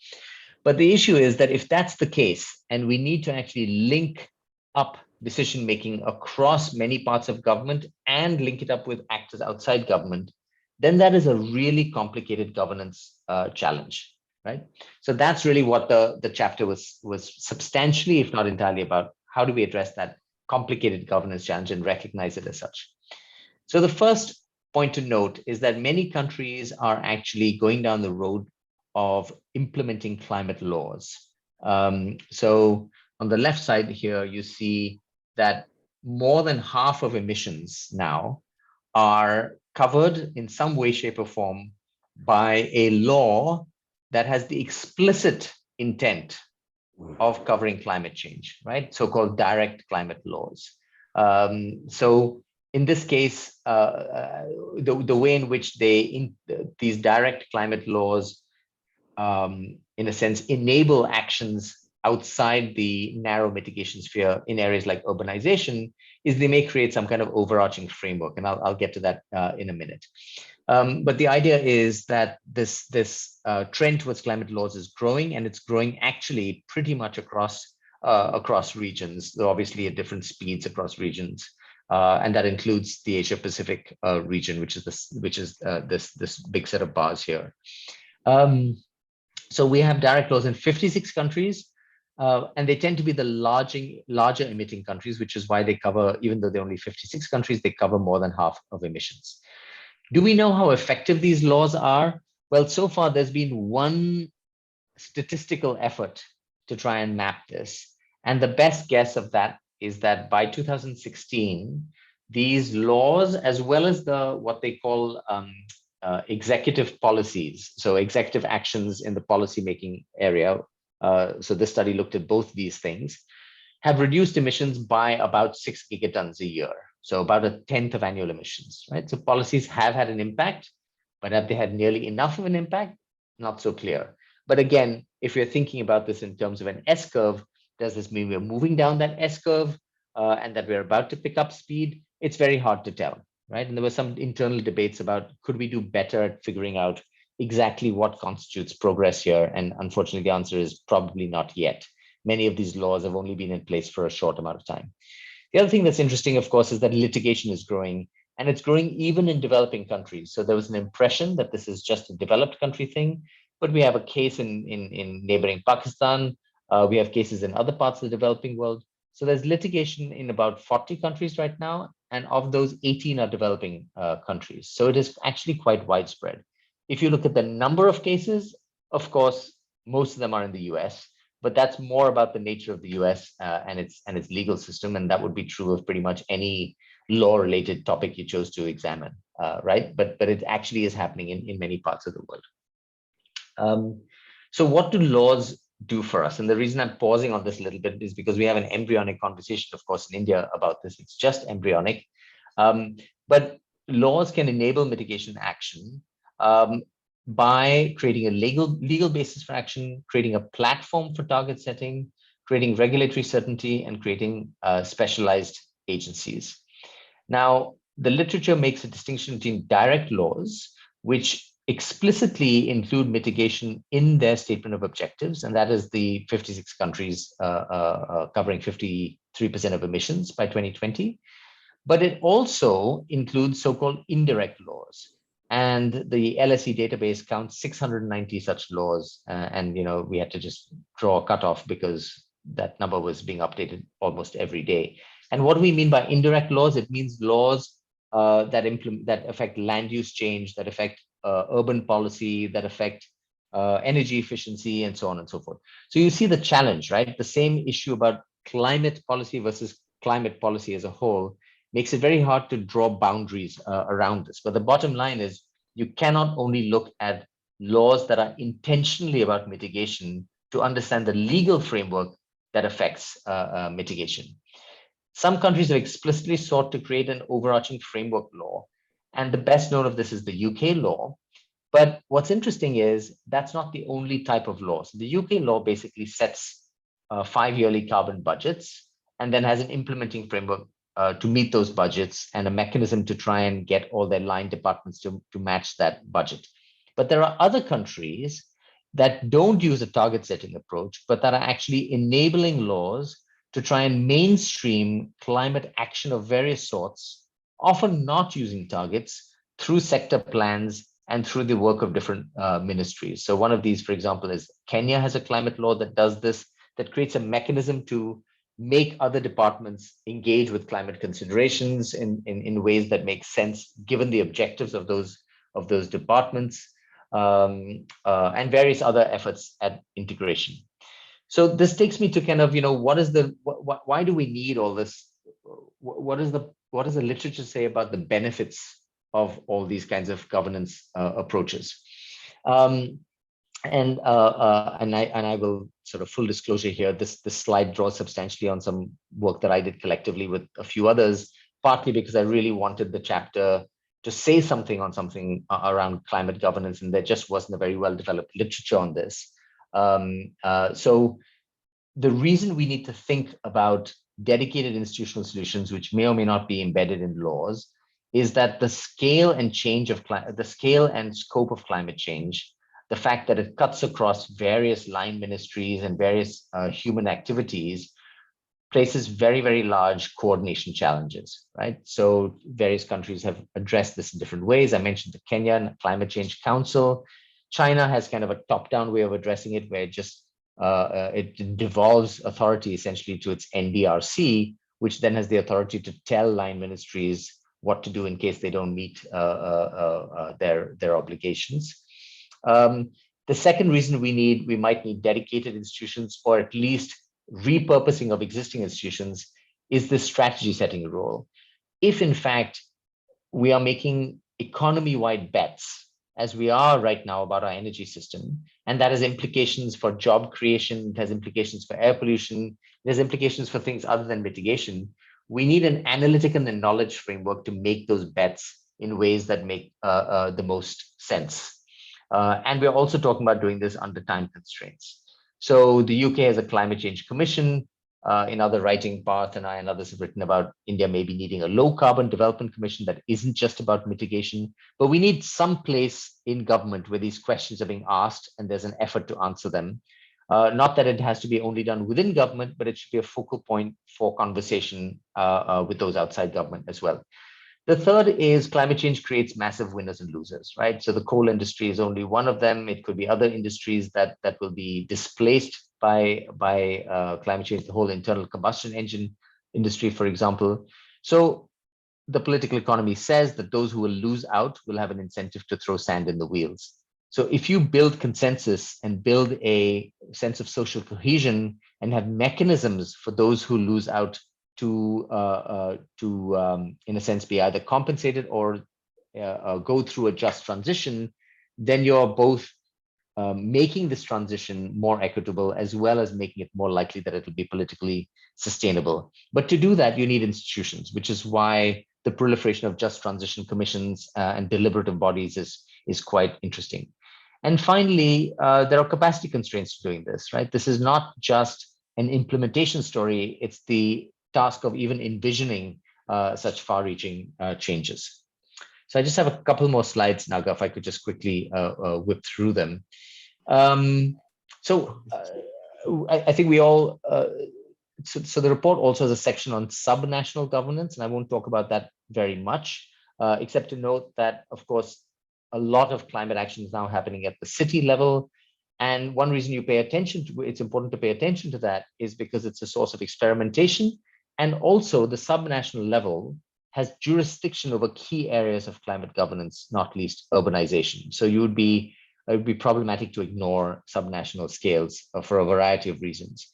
But the issue is that if that's the case, and we need to actually link up decision-making across many parts of government and link it up with actors outside government, then that is a really complicated governance challenge, right? So that's really what the chapter was substantially, if not entirely, about. How do we address that complicated governance challenge and recognize it as such? So the first point to note is that many countries are actually going down the road of implementing climate laws. So on the left side here, you see that more than half of emissions now are covered in some way, shape, or form by a law that has the explicit intent of covering climate change, right? So-called direct climate laws. So in this case, the way in which these direct climate laws in a sense, enable actions outside the narrow mitigation sphere in areas like urbanization is they may create some kind of overarching framework. And I'll get to that in a minute. But the idea is that this trend towards climate laws is growing, and it's growing actually pretty much across regions, though obviously at different speeds across regions. And that includes the Asia Pacific region, which is this big set of bars here. So we have direct laws in 56 countries, and they tend to be the larger emitting countries, which is why they cover, even though they're only 56 countries, they cover more than half of emissions. Do we know how effective these laws are? Well, so far there's been one statistical effort to try and map this. And the best guess of that is that by 2016, these laws, as well as what they call executive policies, so executive actions in the policymaking area. So this study looked at both these things, have reduced emissions by about 6 gigatons a year. So about 1/10 of annual emissions, right? So policies have had an impact, but have they had nearly enough of an impact? Not so clear. But again, if you're thinking about this in terms of an S-curve, does this mean we're moving down that S-curve and that we're about to pick up speed? It's very hard to tell. Right? And there were some internal debates about, could we do better at figuring out exactly what constitutes progress here? And unfortunately, the answer is probably not yet. Many of these laws have only been in place for a short amount of time. The other thing that's interesting, of course, is that litigation is growing, and it's growing even in developing countries. So there was an impression that this is just a developed country thing, but we have a case in neighboring Pakistan. We have cases in other parts of the developing world. So there's litigation in about 40 countries right now, and of those, 18 are developing countries. So it is actually quite widespread. If you look at the number of cases, of course, most of them are in the US, but that's more about the nature of the US and its legal system, and that would be true of pretty much any law-related topic you chose to examine, right? But it actually is happening in many parts of the world. So what do laws do for us? And the reason I'm pausing on this a little bit is because we have an embryonic conversation, of course, in India about this. It's just embryonic. But laws can enable mitigation action by creating a legal basis for action, creating a platform for target setting, creating regulatory certainty, and creating specialized agencies. Now, the literature makes a distinction between direct laws, which explicitly include mitigation in their statement of objectives, and that is the 56 countries covering 53% of emissions by 2020. But it also includes so-called indirect laws. And the LSE database counts 690 such laws. And we had to just draw a cutoff because that number was being updated almost every day. And what do we mean by indirect laws? It means laws that affect land use change, that affect urban policy, that affect energy efficiency, and so on and so forth. So you see the challenge, right? The same issue about climate policy versus climate policy as a whole makes it very hard to draw boundaries around this. But the bottom line is you cannot only look at laws that are intentionally about mitigation to understand the legal framework that affects mitigation. Some countries have explicitly sought to create an overarching framework law, and the best known of this is the UK law. But what's interesting is that's not the only type of law. So the UK law basically sets 5-yearly carbon budgets and then has an implementing framework to meet those budgets and a mechanism to try and get all their line departments to match that budget. But there are other countries that don't use a target setting approach, but that are actually enabling laws to try and mainstream climate action of various sorts, often not using targets, through sector plans and through the work of different ministries. So one of these, for example, is Kenya has a climate law that does this, that creates a mechanism to make other departments engage with climate considerations in ways that make sense given the objectives of those departments, and various other efforts at integration. So this takes me to kind of, why do we need all this? What does the literature say about the benefits of all these kinds of governance approaches? And I will sort of full disclosure here, this slide draws substantially on some work that I did collectively with a few others, partly because I really wanted the chapter to say something around climate governance, and there just wasn't a very well-developed literature on this. So the reason we need to think about dedicated institutional solutions, which may or may not be embedded in laws, is that the scale and scope of climate change, the fact that it cuts across various line ministries and various human activities, places very, very large coordination challenges, right? So various countries have addressed this in different ways. I mentioned the Kenyan Climate Change Council. China has kind of a top-down way of addressing it, where it devolves authority essentially to its NDRC, which then has the authority to tell line ministries what to do in case they don't meet their obligations. The second reason we might need dedicated institutions, or at least repurposing of existing institutions, is the strategy setting role. If in fact we are making economy-wide bets, as we are right now, about our energy system, and that has implications for job creation, it has implications for air pollution, it has implications for things other than mitigation, we need an analytical and knowledge framework to make those bets in ways that make the most sense. And we're also talking about doing this under time constraints. So the UK has a climate change commission. In other writing, Parth and I and others have written about India maybe needing a low carbon development commission that isn't just about mitigation, but we need some place in government where these questions are being asked and there's an effort to answer them. Not that it has to be only done within government, but it should be a focal point for conversation with those outside government as well. The third is climate change creates massive winners and losers, right? So the coal industry is only one of them. It could be other industries that will be displaced by climate change, the whole internal combustion engine industry, for example. So the political economy says that those who will lose out will have an incentive to throw sand in the wheels. So if you build consensus and build a sense of social cohesion and have mechanisms for those who lose out to in a sense, be either compensated or go through a just transition, then you're both making this transition more equitable, as well as making it more likely that it will be politically sustainable. But to do that, you need institutions, which is why the proliferation of just transition commissions and deliberative bodies is quite interesting. And finally, there are capacity constraints to doing this, right? This is not just an implementation story, it's the task of even envisioning such far-reaching changes. So I just have a couple more slides, Naga, if I could just quickly whip through them. I think we all, so the report also has a section on subnational governance, and I won't talk about that very much, except to note that, of course, a lot of climate action is now happening at the city level. And one reason you pay attention to, it's important to pay attention to that, is because it's a source of experimentation. And also the subnational level has jurisdiction over key areas of climate governance, not least urbanization. So it would be problematic to ignore subnational scales for a variety of reasons.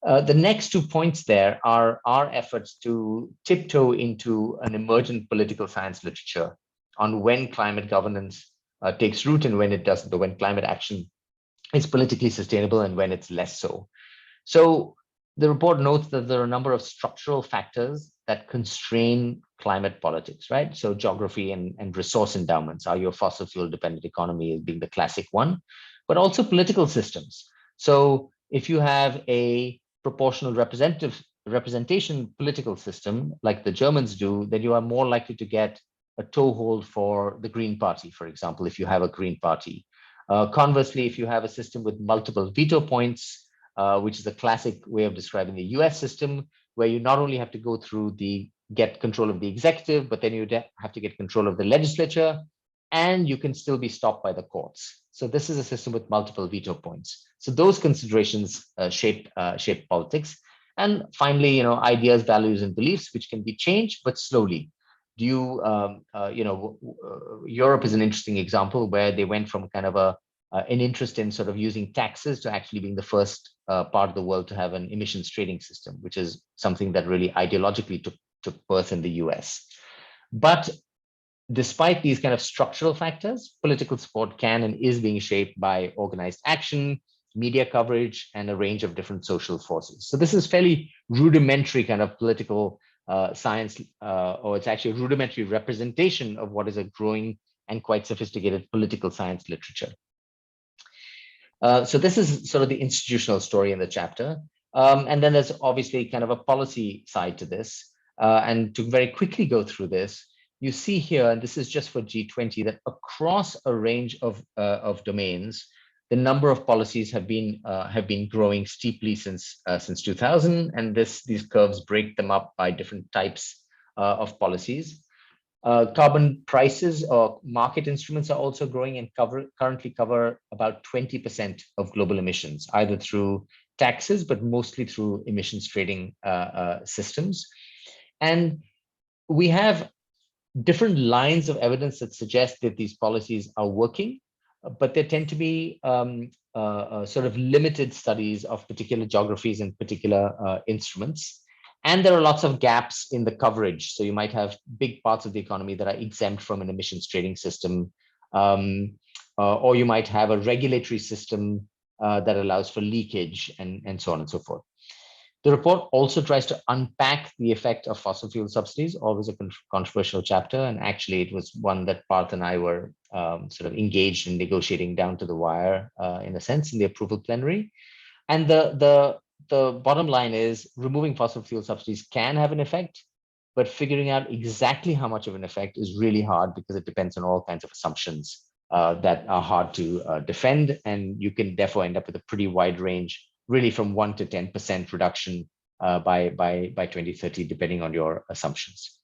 The next 2 points there are our efforts to tiptoe into an emergent political science literature on when climate governance takes root and when it doesn't, or when climate action is politically sustainable and when it's less so. So the report notes that there are a number of structural factors that constrain climate politics, right? So geography and resource endowments. Are you a fossil fuel dependent economy as being the classic one, but also political systems. So if you have a proportional representation political system like the Germans do, then you are more likely to get a toehold for the Green Party, for example, if you have a Green Party. Conversely, if you have a system with multiple veto points, which is a classic way of describing the US system, where you not only have to go through get control of the executive, but then you have to get control of the legislature, and you can still be stopped by the courts. So this is a system with multiple veto points. So those considerations shape politics. And finally, ideas, values, and beliefs, which can be changed, but slowly. Europe is an interesting example where they went from kind of an interest in sort of using taxes to actually being the first part of the world to have an emissions trading system, which is something that really ideologically took birth in the US. But despite these kind of structural factors, political support can and is being shaped by organized action, media coverage, and a range of different social forces. So this is fairly rudimentary kind of political science, or it's actually a rudimentary representation of what is a growing and quite sophisticated political science literature. So this is sort of the institutional story in the chapter. And then there's obviously kind of a policy side to this. And to very quickly go through this, you see here, and this is just for G20, that across a range of domains, the number of policies have been growing steeply since 2000, and these curves break them up by different types of policies. Carbon prices or market instruments are also growing and currently cover about 20% of global emissions, either through taxes, but mostly through emissions trading systems. And we have different lines of evidence that suggest that these policies are working, but there tend to be sort of limited studies of particular geographies and particular instruments. And there are lots of gaps in the coverage. So you might have big parts of the economy that are exempt from an emissions trading system, or you might have a regulatory system that allows for leakage and so on and so forth. The report also tries to unpack the effect of fossil fuel subsidies, always a controversial chapter. And actually, it was one that Parth and I were sort of engaged in negotiating down to the wire, in a sense, in the approval plenary. And the bottom line is removing fossil fuel subsidies can have an effect, but figuring out exactly how much of an effect is really hard because it depends on all kinds of assumptions that are hard to defend. And you can therefore end up with a pretty wide range, really from 1 to 10% reduction by 2030, depending on your assumptions.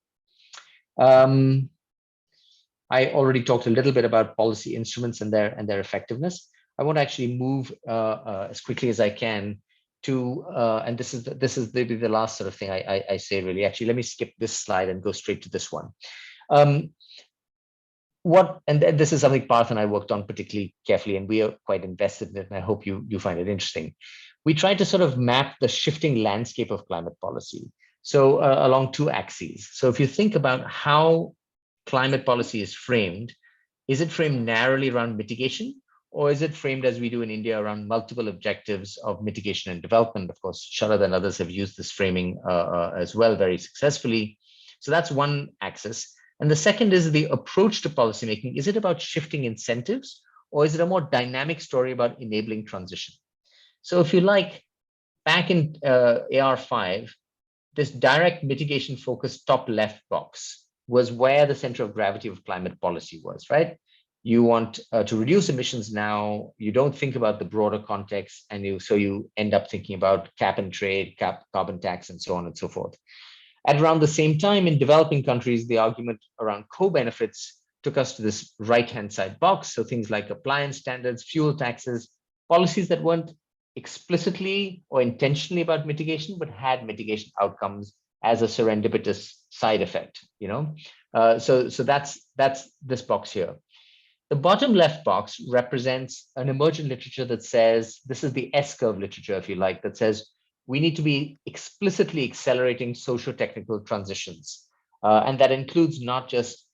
I already talked a little bit about policy instruments and their effectiveness. I want to actually move as quickly as I can to, and this is maybe the last sort of thing I say really. Actually, let me skip this slide and go straight to this one. And this is something Parth and I worked on particularly carefully, and we are quite invested in it, and I hope you find it interesting. We tried to sort of map the shifting landscape of climate policy, so along 2 axes. So if you think about how climate policy is framed, is it framed narrowly around mitigation, or is it framed as we do in India around multiple objectives of mitigation and development? Of course, Sharad and others have used this framing as well very successfully. So that's one axis. And the second is the approach to policymaking. Is it about shifting incentives, or is it a more dynamic story about enabling transition? So if you like, back in AR5, this direct mitigation focused top left box was where the center of gravity of climate policy was, right? You want to reduce emissions now, you don't think about the broader context, and so you end up thinking about cap and trade, carbon tax, and so on and so forth. At around the same time, in developing countries, the argument around co-benefits took us to this right-hand side box. So things like appliance standards, fuel taxes, policies that weren't explicitly or intentionally about mitigation, but had mitigation outcomes as a serendipitous side effect, so that's this box here. The bottom left box represents an emergent literature that says, this is the S-curve literature, if you like, that says we need to be explicitly accelerating socio-technical transitions. And that includes not just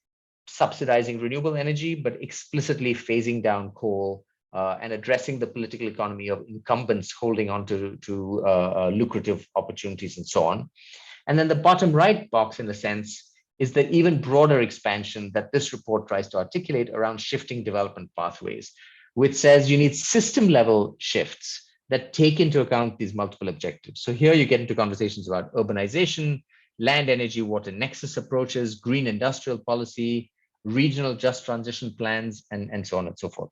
subsidizing renewable energy, but explicitly phasing down coal and addressing the political economy of incumbents holding on to lucrative opportunities and so on. And then the bottom right box, in a sense, is the even broader expansion that this report tries to articulate around shifting development pathways, which says you need system level shifts that take into account these multiple objectives. So here you get into conversations about urbanization, land, energy, water nexus approaches, green industrial policy, regional just transition plans, and so on and so forth.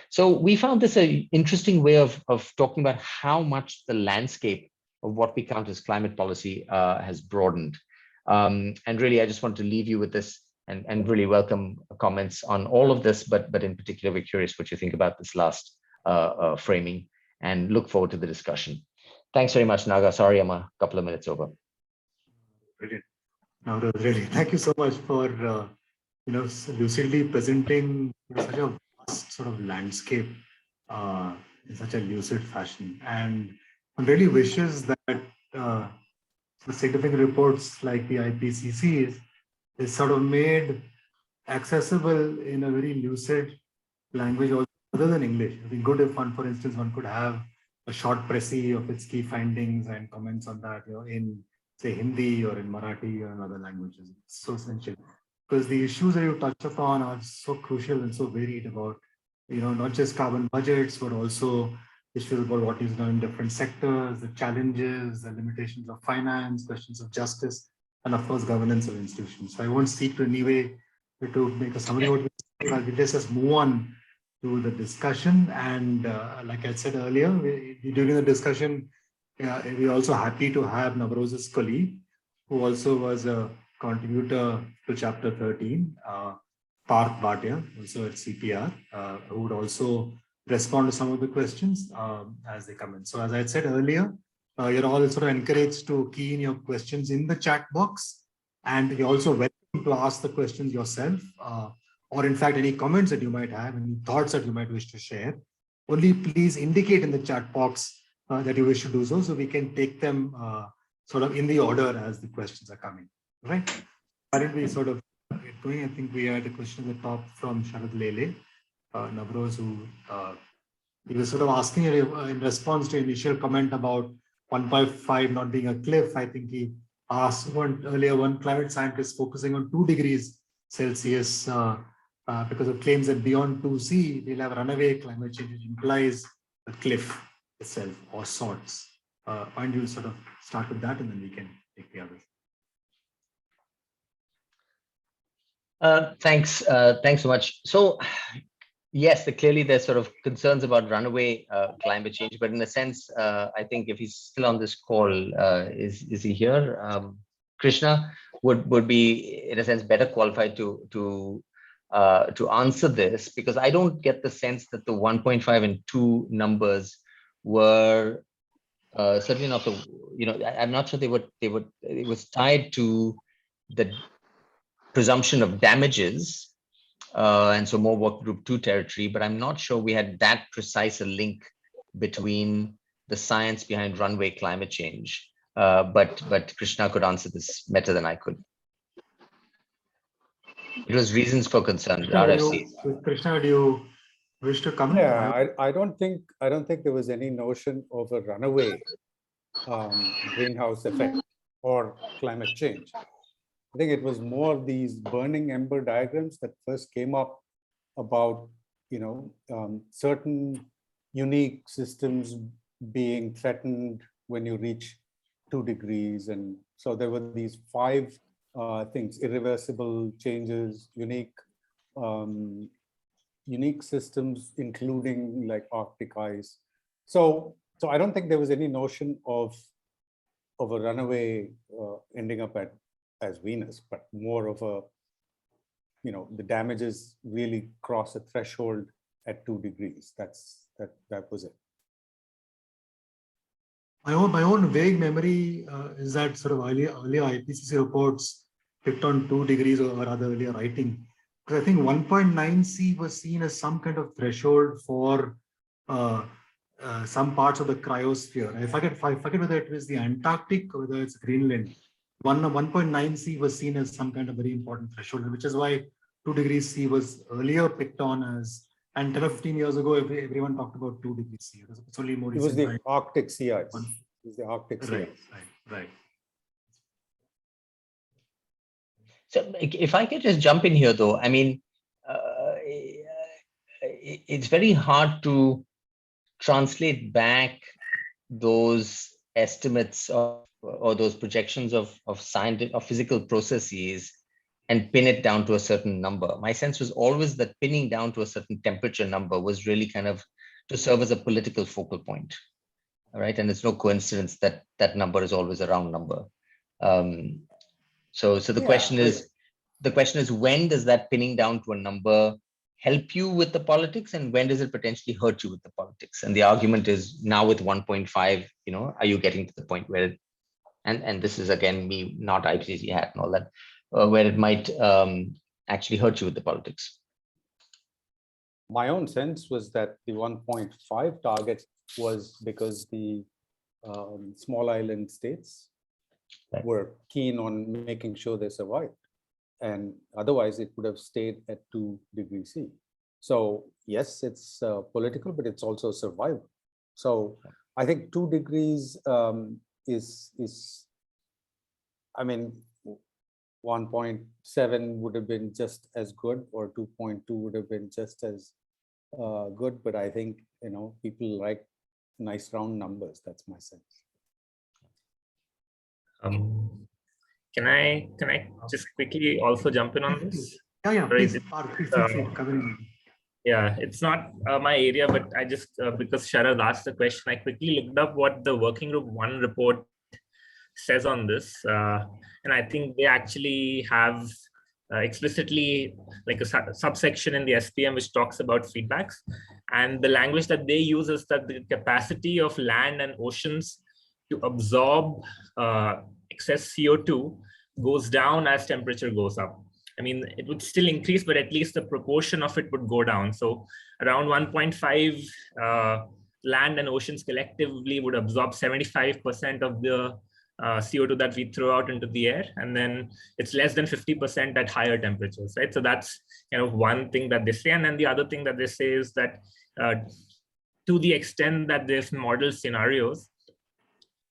So we found this an interesting way of talking about how much the landscape of what we count as climate policy has broadened. And really, I just want to leave you with this and really welcome comments on all of this, but in particular, we're curious what you think about this last framing and look forward to the discussion. Thanks very much, Naga. Sorry, I'm a couple of minutes over. Brilliant. Navroz, really, thank you so much for lucidly presenting such a vast sort of landscape in such a lucid fashion. And one really wishes that the significant reports like the IPCC is sort of made accessible in a very lucid language also, other than English. It would be good if one, for instance, one could have a short précis of its key findings and comments on that, in say Hindi or in Marathi or in other languages. It's so essential because the issues that you touch upon are so crucial and so varied about, not just carbon budgets, but also issues about what is done in different sectors, the challenges, the limitations of finance, questions of justice, and of course, governance of institutions. So I won't seek to any way to make a summary of what we say. Let's just move on to the discussion. And like I said earlier, during the discussion, we're also happy to have Navroz's colleague, who also was a contributor to chapter 13, Parth Bhatia, also at CPR, who would also respond to some of the questions as they come in. So as I said earlier, you're all sort of encouraged to key in your questions in the chat box, and you're also welcome to ask the questions yourself, or in fact, any comments that you might have, any thoughts that you might wish to share. Only please indicate in the chat box that you wish to do so we can take them sort of in the order as the questions are coming, right? Currently sort of going, I think we had a question at the top from Sharad Lele, Navroz, who he was sort of asking in response to initial comment about 1.5 not being a cliff. I think he asked one climate scientist focusing on 2 degrees Celsius because of claims that beyond 2C, we'll have runaway climate change, which implies a cliff itself or sorts. Why don't you sort of start with that and then we can take the others. Thanks so much. So yes, clearly there's sort of concerns about runaway climate change, but in a sense, I think if he's still on this call, is he here? Krishna would be in a sense better qualified to answer this, because I don't get the sense that the 1.5 and 2 numbers were certainly not the, I'm not sure it was tied to the presumption of damages, and so more work group 2 territory, but I'm not sure we had that precise a link between the science behind runaway climate change. But Krishna could answer this better than I could. It was reasons for concern, RFC. Krishna, do you wish to comment? Yeah, I don't think there was any notion of a runaway greenhouse effect or climate change. I think it was more these burning ember diagrams that first came up about, certain unique systems being threatened when you reach 2 degrees. And so there were these 5 things, irreversible changes, unique systems, including like Arctic ice. So I don't think there was any notion of a runaway ending up as Venus, but more of a, the damages really cross a threshold at 2 degrees. That was it. My own vague memory is that sort of earlier IPCC reports picked on 2 degrees, or rather earlier writing. Because I think 1.9 C was seen as some kind of threshold for some parts of the cryosphere. I forget whether it was the Antarctic or whether it's Greenland. 1.9 C was seen as some kind of very important threshold, which is why 2 degrees C was earlier picked on as, and 10 or 15 years ago, everyone talked about 2 degrees C. It's only more recent. It was the Arctic sea ice. It was the Arctic sea ice. Right. So if I could just jump in here, though, I mean, it's very hard to translate back those estimates or those projections of scientific or physical processes and pin it down to a certain number. My sense was always that pinning down to a certain temperature number was really kind of to serve as a political focal point. All right, and it's no coincidence that that number is always a round number. So the question is, when does that pinning down to a number help you with the politics, and when does it potentially hurt you with the politics? And the argument is now with 1.5, are you getting to the point where, and this is again me not IPCC hat and all that, where it might actually hurt you with the politics? My own sense was that the 1.5 target was because the small island states were keen on making sure they survived. And otherwise it would have stayed at 2 degrees C. So yes, it's political, but it's also survival. So I think 2 degrees is, I mean, 1.7 would have been just as good, or 2.2 would have been just as good. But I think, people like nice round numbers. That's my sense. Can I just quickly also jump in on this? Yeah, please. Yeah, it's not my area, but I just, because Sharad asked the question, I quickly looked up what the Working Group 1 report says on this. And I think they actually have explicitly like a subsection in the SPM which talks about feedbacks. And the language that they use is that the capacity of land and oceans to absorb excess CO2 goes down as temperature goes up. I mean, it would still increase, but at least the proportion of it would go down. So around 1.5, land and oceans collectively would absorb 75% of the CO2 that we throw out into the air, and then it's less than 50% at higher temperatures, right? So that's kind of one thing that they say. And then the other thing that they say is that to the extent that they've modeled scenarios,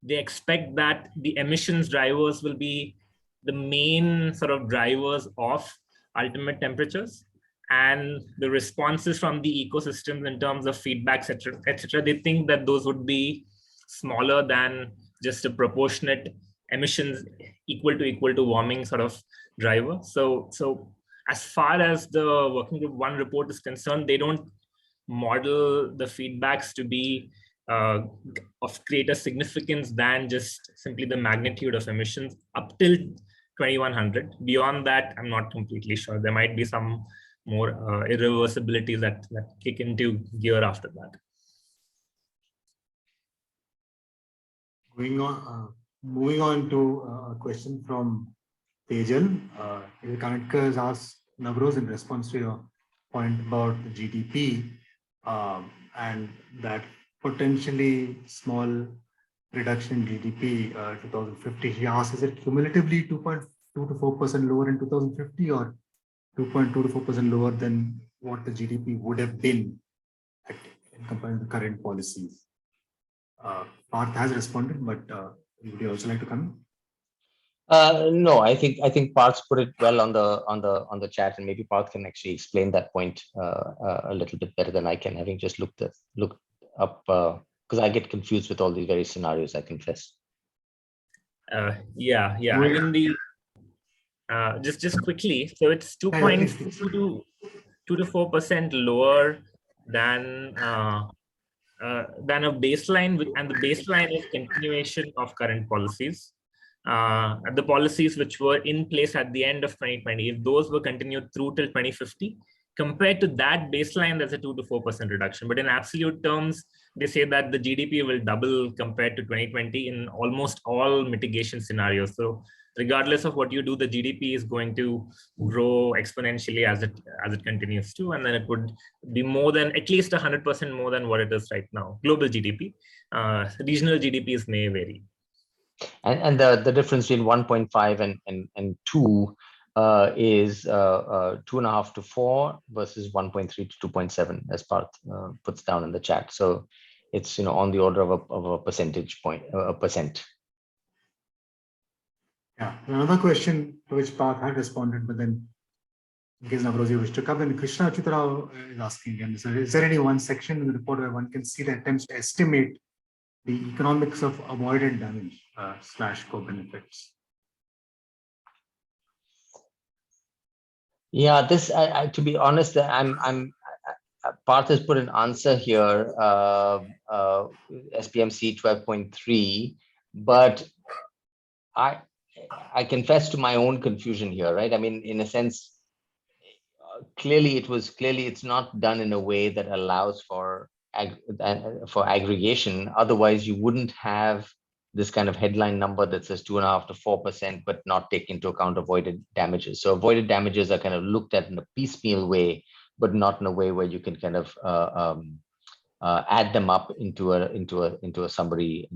they expect that the emissions drivers will be the main sort of drivers of ultimate temperatures, and the responses from the ecosystems in terms of feedback, etc. They think that those would be smaller than just a proportionate emissions equal to warming sort of driver. So as far as the Working Group 1 report is concerned, they don't model the feedbacks to be of greater significance than just simply the magnitude of emissions up till 2100. Beyond that, I'm not completely sure. There might be some more irreversibilities that kick into gear after that. Moving on to a question from Tejal. Kanetkar has asked Navroz, in response to your point about the GDP and that potentially small reduction in GDP 2050. He asks, is it cumulatively 2.2 to 4% lower in 2050, or 2.2 to 4% lower than what the GDP would have been in comparing the current policies? Parth has responded, but would you also like to comment? No, I think Parth's put it well on the chat, and maybe Parth can actually explain that point a little bit better than I can, having just looked up, because I get confused with all these various scenarios, I confess. Yeah. I mean, just quickly, so it's 2.2 to 4% lower than a baseline, and the baseline is continuation of current policies. The policies which were in place at the end of 2020, if those were continued through till 2050, compared to that baseline, there's a 2 to 4% reduction. But in absolute terms, they say that the GDP will double compared to 2020 in almost all mitigation scenarios. So regardless of what you do, the GDP is going to grow exponentially as it continues to, and then it would be more than at least 100% more than what it is right now. Global GDP, regional GDPs may vary. And the difference between 1.5 and 2 is 2.5 to 4 versus 1.3 to 2.7, as Parth puts down in the chat. So it's on the order of a percentage point, a percent. Yeah, another question to which Parth had responded, but then in case Navroz you wish to come, and Krishna Chitrao is asking again, is there any one section in the report where one can see the attempts to estimate the economics of avoided damage / co-benefits? Yeah, this to be honest, Parth has put an answer here, SPMC 12.3, but I confess to my own confusion here, right? I mean, in a sense, clearly it's not done in a way that allows for aggregation. Otherwise, you wouldn't have this kind of headline number that says 2.5 to 4%, but not take into account avoided damages. So avoided damages are kind of looked at in a piecemeal way, but not in a way where you can kind of add them up into a summary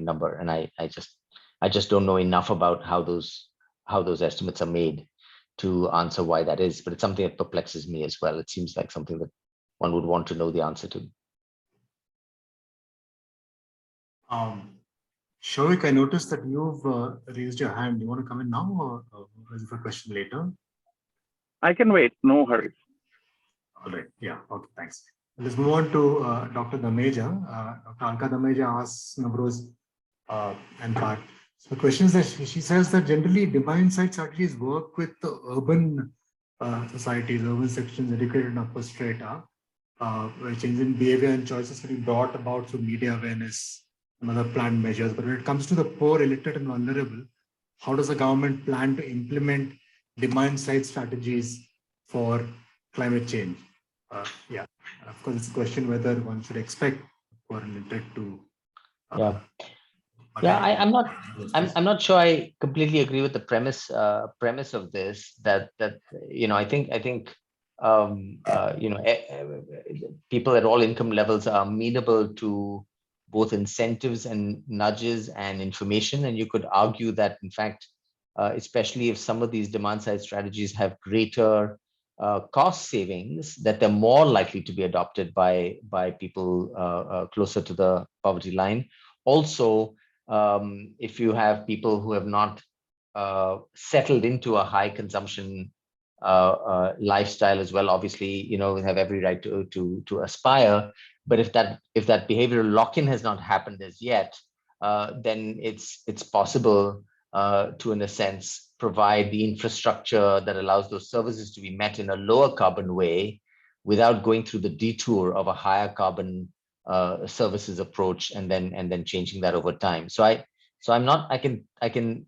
number. And I just don't know enough about how those estimates are made to answer why that is. But it's something that perplexes me as well. It seems like something that one would want to know the answer to. Shovik, I noticed that you've raised your hand. Do you want to come in now, or is it for a question later? I can wait, no hurry. All right, yeah, okay, thanks. Let's move on to Dr. Dameja. Dr. Alka Dameja asks Navroz and Parth. So the question is that she says that generally demand-side strategies work with the urban societies, urban sections, educated and upper strata, where change in behavior and choices can be brought about through media awareness and other planned measures. But when it comes to the poor, illiterate and vulnerable, how does the government plan to implement demand-side strategies for climate change? Yeah, of course, it's a question whether one should expect poor and illiterate to. I'm not sure I completely agree with the premise of this. That I think people at all income levels are amenable to both incentives and nudges and information. And you could argue that, in fact, especially if some of these demand side strategies have greater cost savings, that they're more likely to be adopted by people closer to the poverty line. Also, if you have people who have not settled into a high consumption lifestyle as well, obviously, have every right to aspire. But if that behavioral lock-in has not happened as yet, then it's possible to, in a sense, provide the infrastructure that allows those services to be met in a lower carbon way without going through the detour of a higher carbon services approach and then changing that over time. So I can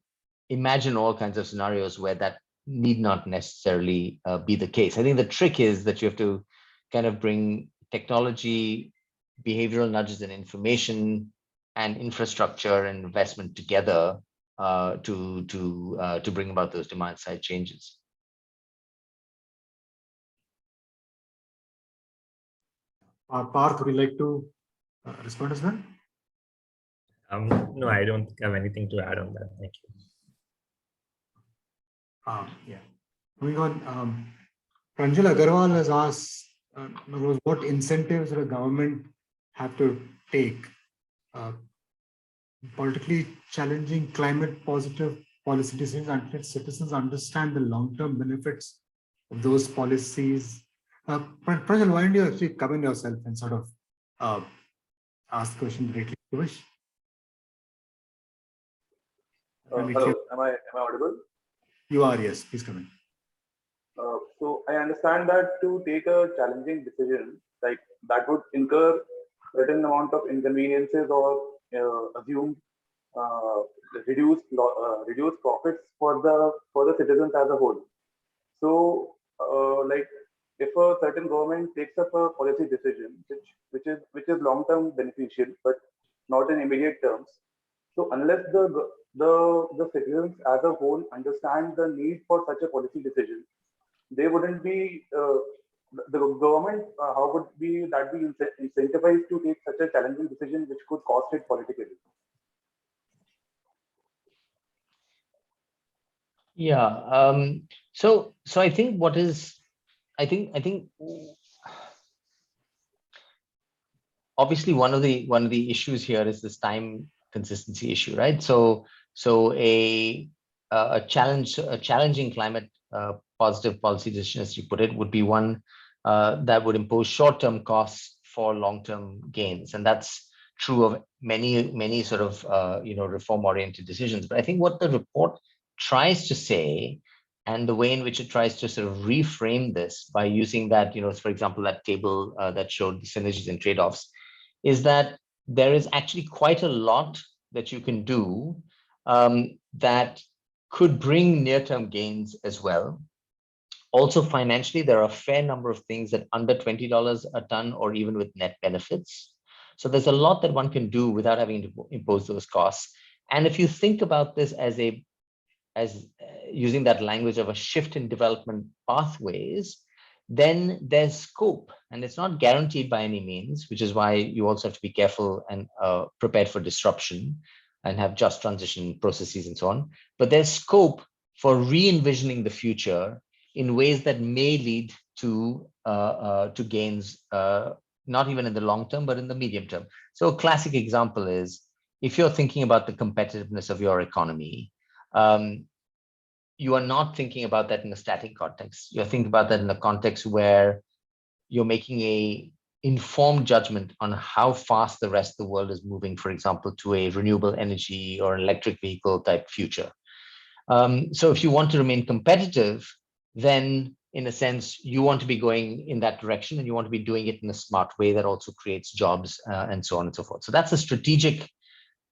imagine all kinds of scenarios where that need not necessarily be the case. I think the trick is that you have to kind of bring technology, behavioral nudges and information and infrastructure and investment together to bring about those demand side changes. Parth, would you like to respond as well? No, I don't have anything to add on that. Thank you. Yeah. Moving on, Pranjal Agarwal has asked, what incentives does the government have to take? Politically challenging climate positive policy decisions until citizens understand the long-term benefits of those policies. Pranjal, why don't you actually come in yourself and sort of ask the question directly if you wish? Hello, am I audible? You are, yes. Please come in. So I understand that to take a challenging decision, like that would incur certain amount of inconveniences or assume uh, reduced profits for the citizens as a whole. So, like if a certain government takes up a policy decision which is long term beneficial but not in immediate terms, so unless the citizens as a whole understand the need for such a policy decision, they wouldn't be the government. How would be that be incentivized to take such a challenging decision which could cost it politically? Yeah. So I think I think obviously one of the issues here is this time consistency issue, right? So a challenging climate positive policy decision, as you put it, would be one that would impose short-term costs for long-term gains, and that's true of many sort of reform-oriented decisions. But I think what the report tries to say, and the way in which it tries to sort of reframe this by using that, for example, that table that showed the synergies and trade-offs, is that there is actually quite a lot that you can do that could bring near-term gains as well. Also, financially, there are a fair number of things that under $20 a ton or even with net benefits. So there's a lot that one can do without having to impose those costs. And if you think about this as using that language of a shift in development pathways, then there's scope, and it's not guaranteed by any means, which is why you also have to be careful and prepared for disruption and have just transition processes and so on. But there's scope for re-envisioning the future in ways that may lead to gains, not even in the long term, but in the medium term. So a classic example is, if you're thinking about the competitiveness of your economy, you are not thinking about that in a static context. You're thinking about that in a context where you're making a informed judgment on how fast the rest of the world is moving, for example, to a renewable energy or an electric vehicle type future. So if you want to remain competitive, then in a sense, you want to be going in that direction, and you want to be doing it in a smart way that also creates jobs and so on and so forth. So that's a strategic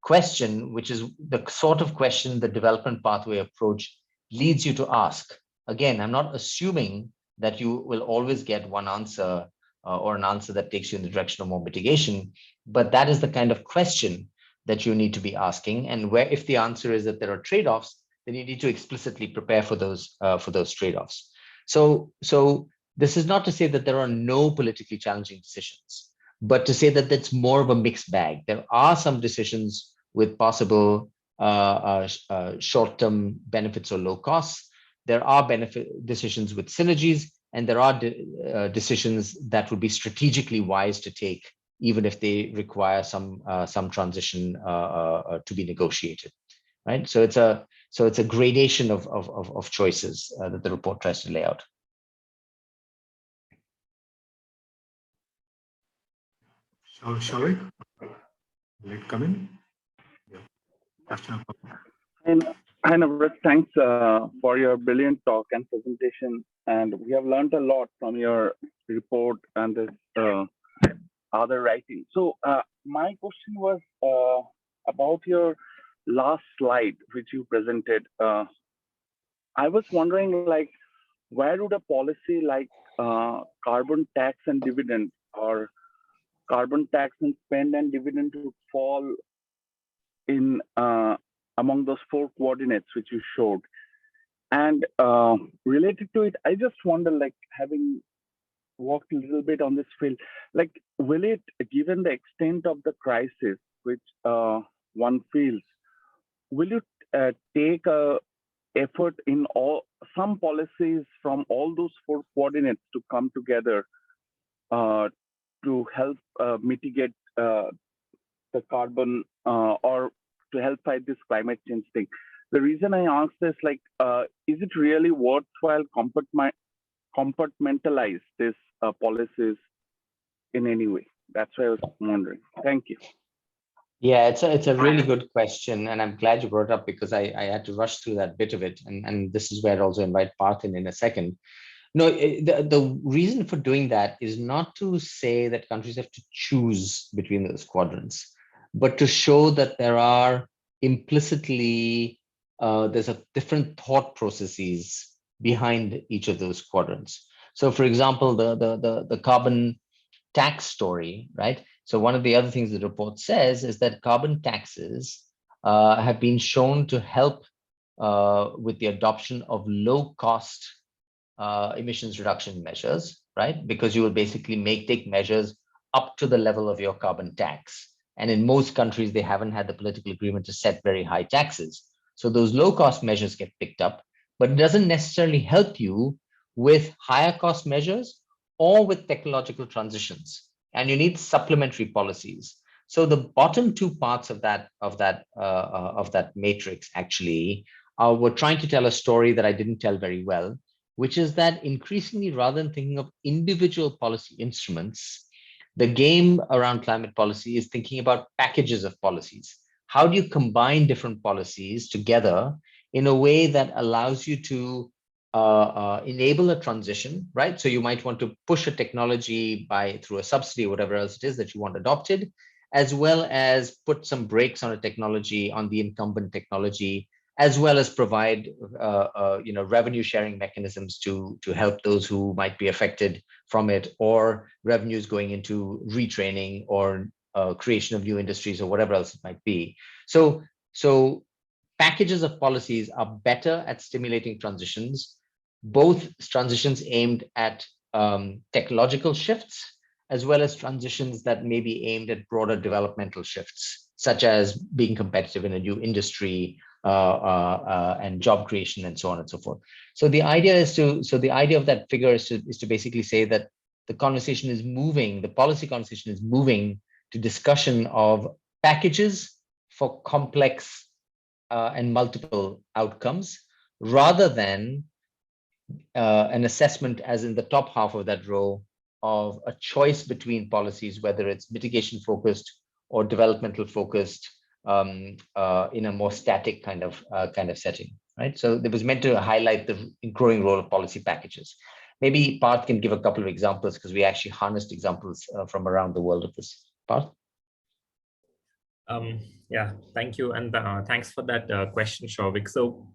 question, which is the sort of question the development pathway approach leads you to ask. Again, I'm not assuming that you will always get one answer or an answer that takes you in the direction of more mitigation, but that is the kind of question that you need to be asking. And where, if the answer is that there are trade-offs, then you need to explicitly prepare for those trade-offs. So this is not to say that there are no politically challenging decisions, but to say that that's more of a mixed bag. There are some decisions with possible short-term benefits or low costs. There are decisions with synergies, and there are decisions that would be strategically wise to take, even if they require some transition to be negotiated, right? So it's a gradation of choices that the report tries to lay out. Shall we? Let come in. And Navroz, thanks for your brilliant talk and presentation. And we have learned a lot from your report and this other writing. So my question was about your last slide, which you presented. I was wondering, like, where would a policy like carbon tax and dividend, or carbon tax and spend and dividend, would fall in among those 4 coordinates which you showed? And related to it, I just wonder, like, having worked a little bit on this field, like, will it, given the extent of the crisis which one feels, will you take a effort in some policies from all those 4 coordinates to come together to help mitigate the carbon or to help fight this climate change thing? The reason I ask this, like, is it really worthwhile compartmentalize these policies in any way? That's why I was wondering. Thank you. Yeah, it's a really good question, and I'm glad you brought it up because I had to rush through that bit of it, and this is where I'd also invite Parth in a second. No, the reason for doing that is not to say that countries have to choose between those quadrants, but to show that there are implicitly there's a different thought processes behind each of those quadrants. So, for example, the carbon tax story, right? So one of the other things the report says is that carbon taxes have been shown to help with the adoption of low-cost emissions reduction measures, right? Because you will basically take measures up to the level of your carbon tax. And in most countries, they haven't had the political agreement to set very high taxes. So those low-cost measures get picked up, but it doesn't necessarily help you with higher cost measures or with technological transitions. And you need supplementary policies. So the bottom two parts of that matrix actually were trying to tell a story that I didn't tell very well, which is that increasingly, rather than thinking of individual policy instruments, the game around climate policy is thinking about packages of policies. How do you combine different policies together in a way that allows you to enable a transition, right? So you might want to push a technology through a subsidy or whatever else it is that you want adopted, as well as put some brakes on a technology, on the incumbent technology, as well as provide revenue sharing mechanisms to help those who might be affected from it, or revenues going into retraining or creation of new industries or whatever else it might be. So packages of policies are better at stimulating transitions, both transitions aimed at technological shifts, as well as transitions that may be aimed at broader developmental shifts, such as being competitive in a new industry, and job creation, and so on and so forth. So the idea of that figure is to basically say that the conversation is moving, the policy conversation is moving to discussion of packages for complex and multiple outcomes, rather than an assessment, as in the top half of that row, of a choice between policies, whether it's mitigation focused or developmental focused, in a more static kind of setting, right? So it was meant to highlight the growing role of policy packages. Maybe Parth can give a couple of examples, because we actually harnessed examples from around the world of this. Parth? Yeah, thank you. And thanks for that question, Shavik. So,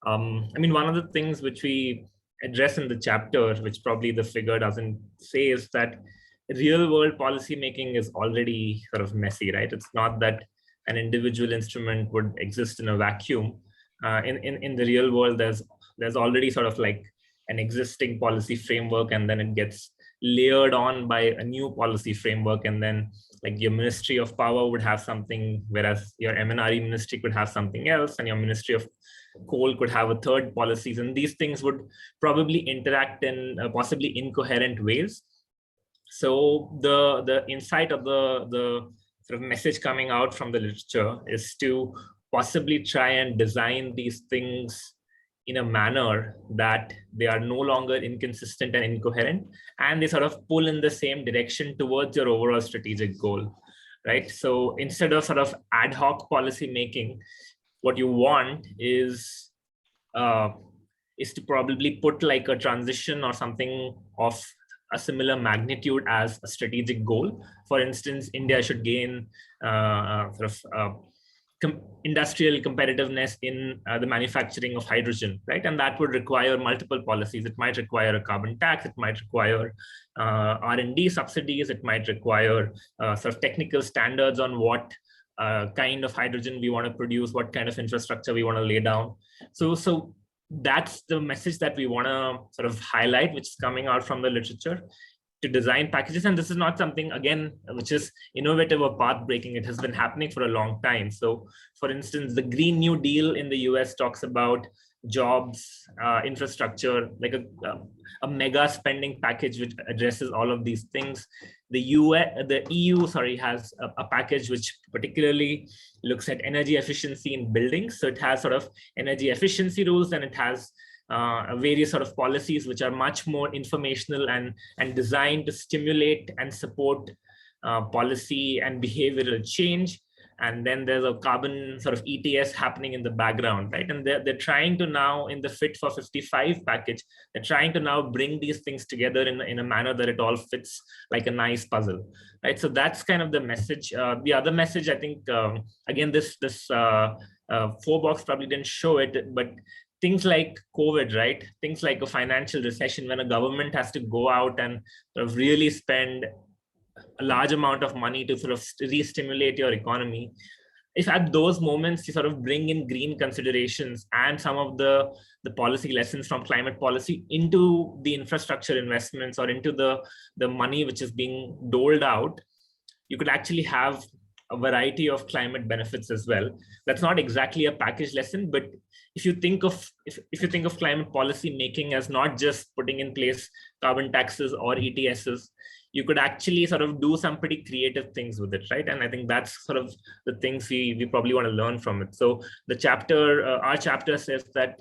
I mean, one of the things which we address in the chapter, which probably the figure doesn't say, is that real world policy making is already sort of messy, right? It's not that an individual instrument would exist in a vacuum. In the real world, there's already sort of like an existing policy framework, and then it gets layered on by a new policy framework, and then like your Ministry of Power would have something, whereas your MNRE ministry could have something else, and your Ministry of Coal could have a third policies, and these things would probably interact in possibly incoherent ways. So the insight of the sort of message coming out from the literature is to possibly try and design these things in a manner that they are no longer inconsistent and incoherent, and they sort of pull in the same direction towards your overall strategic goal, right? So instead of sort of ad hoc policy making, what you want is to probably put like a transition or something of a similar magnitude as a strategic goal. For instance, India should gain industrial competitiveness in the manufacturing of hydrogen, right? And that would require multiple policies. It might require a carbon tax, it might require R&D subsidies, it might require sort of technical standards on what kind of hydrogen we want to produce, what kind of infrastructure we want to lay down. So that's the message that we want to sort of highlight, which is coming out from the literature, to design packages. And this is not something, again, which is innovative or path breaking. It has been happening for a long time. So for instance, the Green New Deal in the US talks about jobs, infrastructure, like a mega spending package which addresses all of these things. The EU has a package which particularly looks at energy efficiency in buildings. So it has sort of energy efficiency rules, and it has various sort of policies which are much more informational and designed to stimulate and support policy and behavioral change. And then there's a carbon sort of ETS happening in the background, right? And they're trying to now, in the Fit for 55 package, they're trying to now bring these things together in a manner that it all fits like a nice puzzle, right? So that's kind of the message. The other message, I think, again, this 4-box probably didn't show it, but things like COVID, right? Things like a financial recession, when a government has to go out and sort of really spend a large amount of money to sort of re-stimulate your economy. If at those moments you sort of bring in green considerations and some of the policy lessons from climate policy into the infrastructure investments or into the money which is being doled out, you could actually have a variety of climate benefits as well. That's not exactly a package lesson, but if you think of climate policy making as not just putting in place carbon taxes or ETSs, you could actually sort of do some pretty creative things with it, right? And I think that's sort of the things we probably want to learn from it. So the chapter, our chapter says that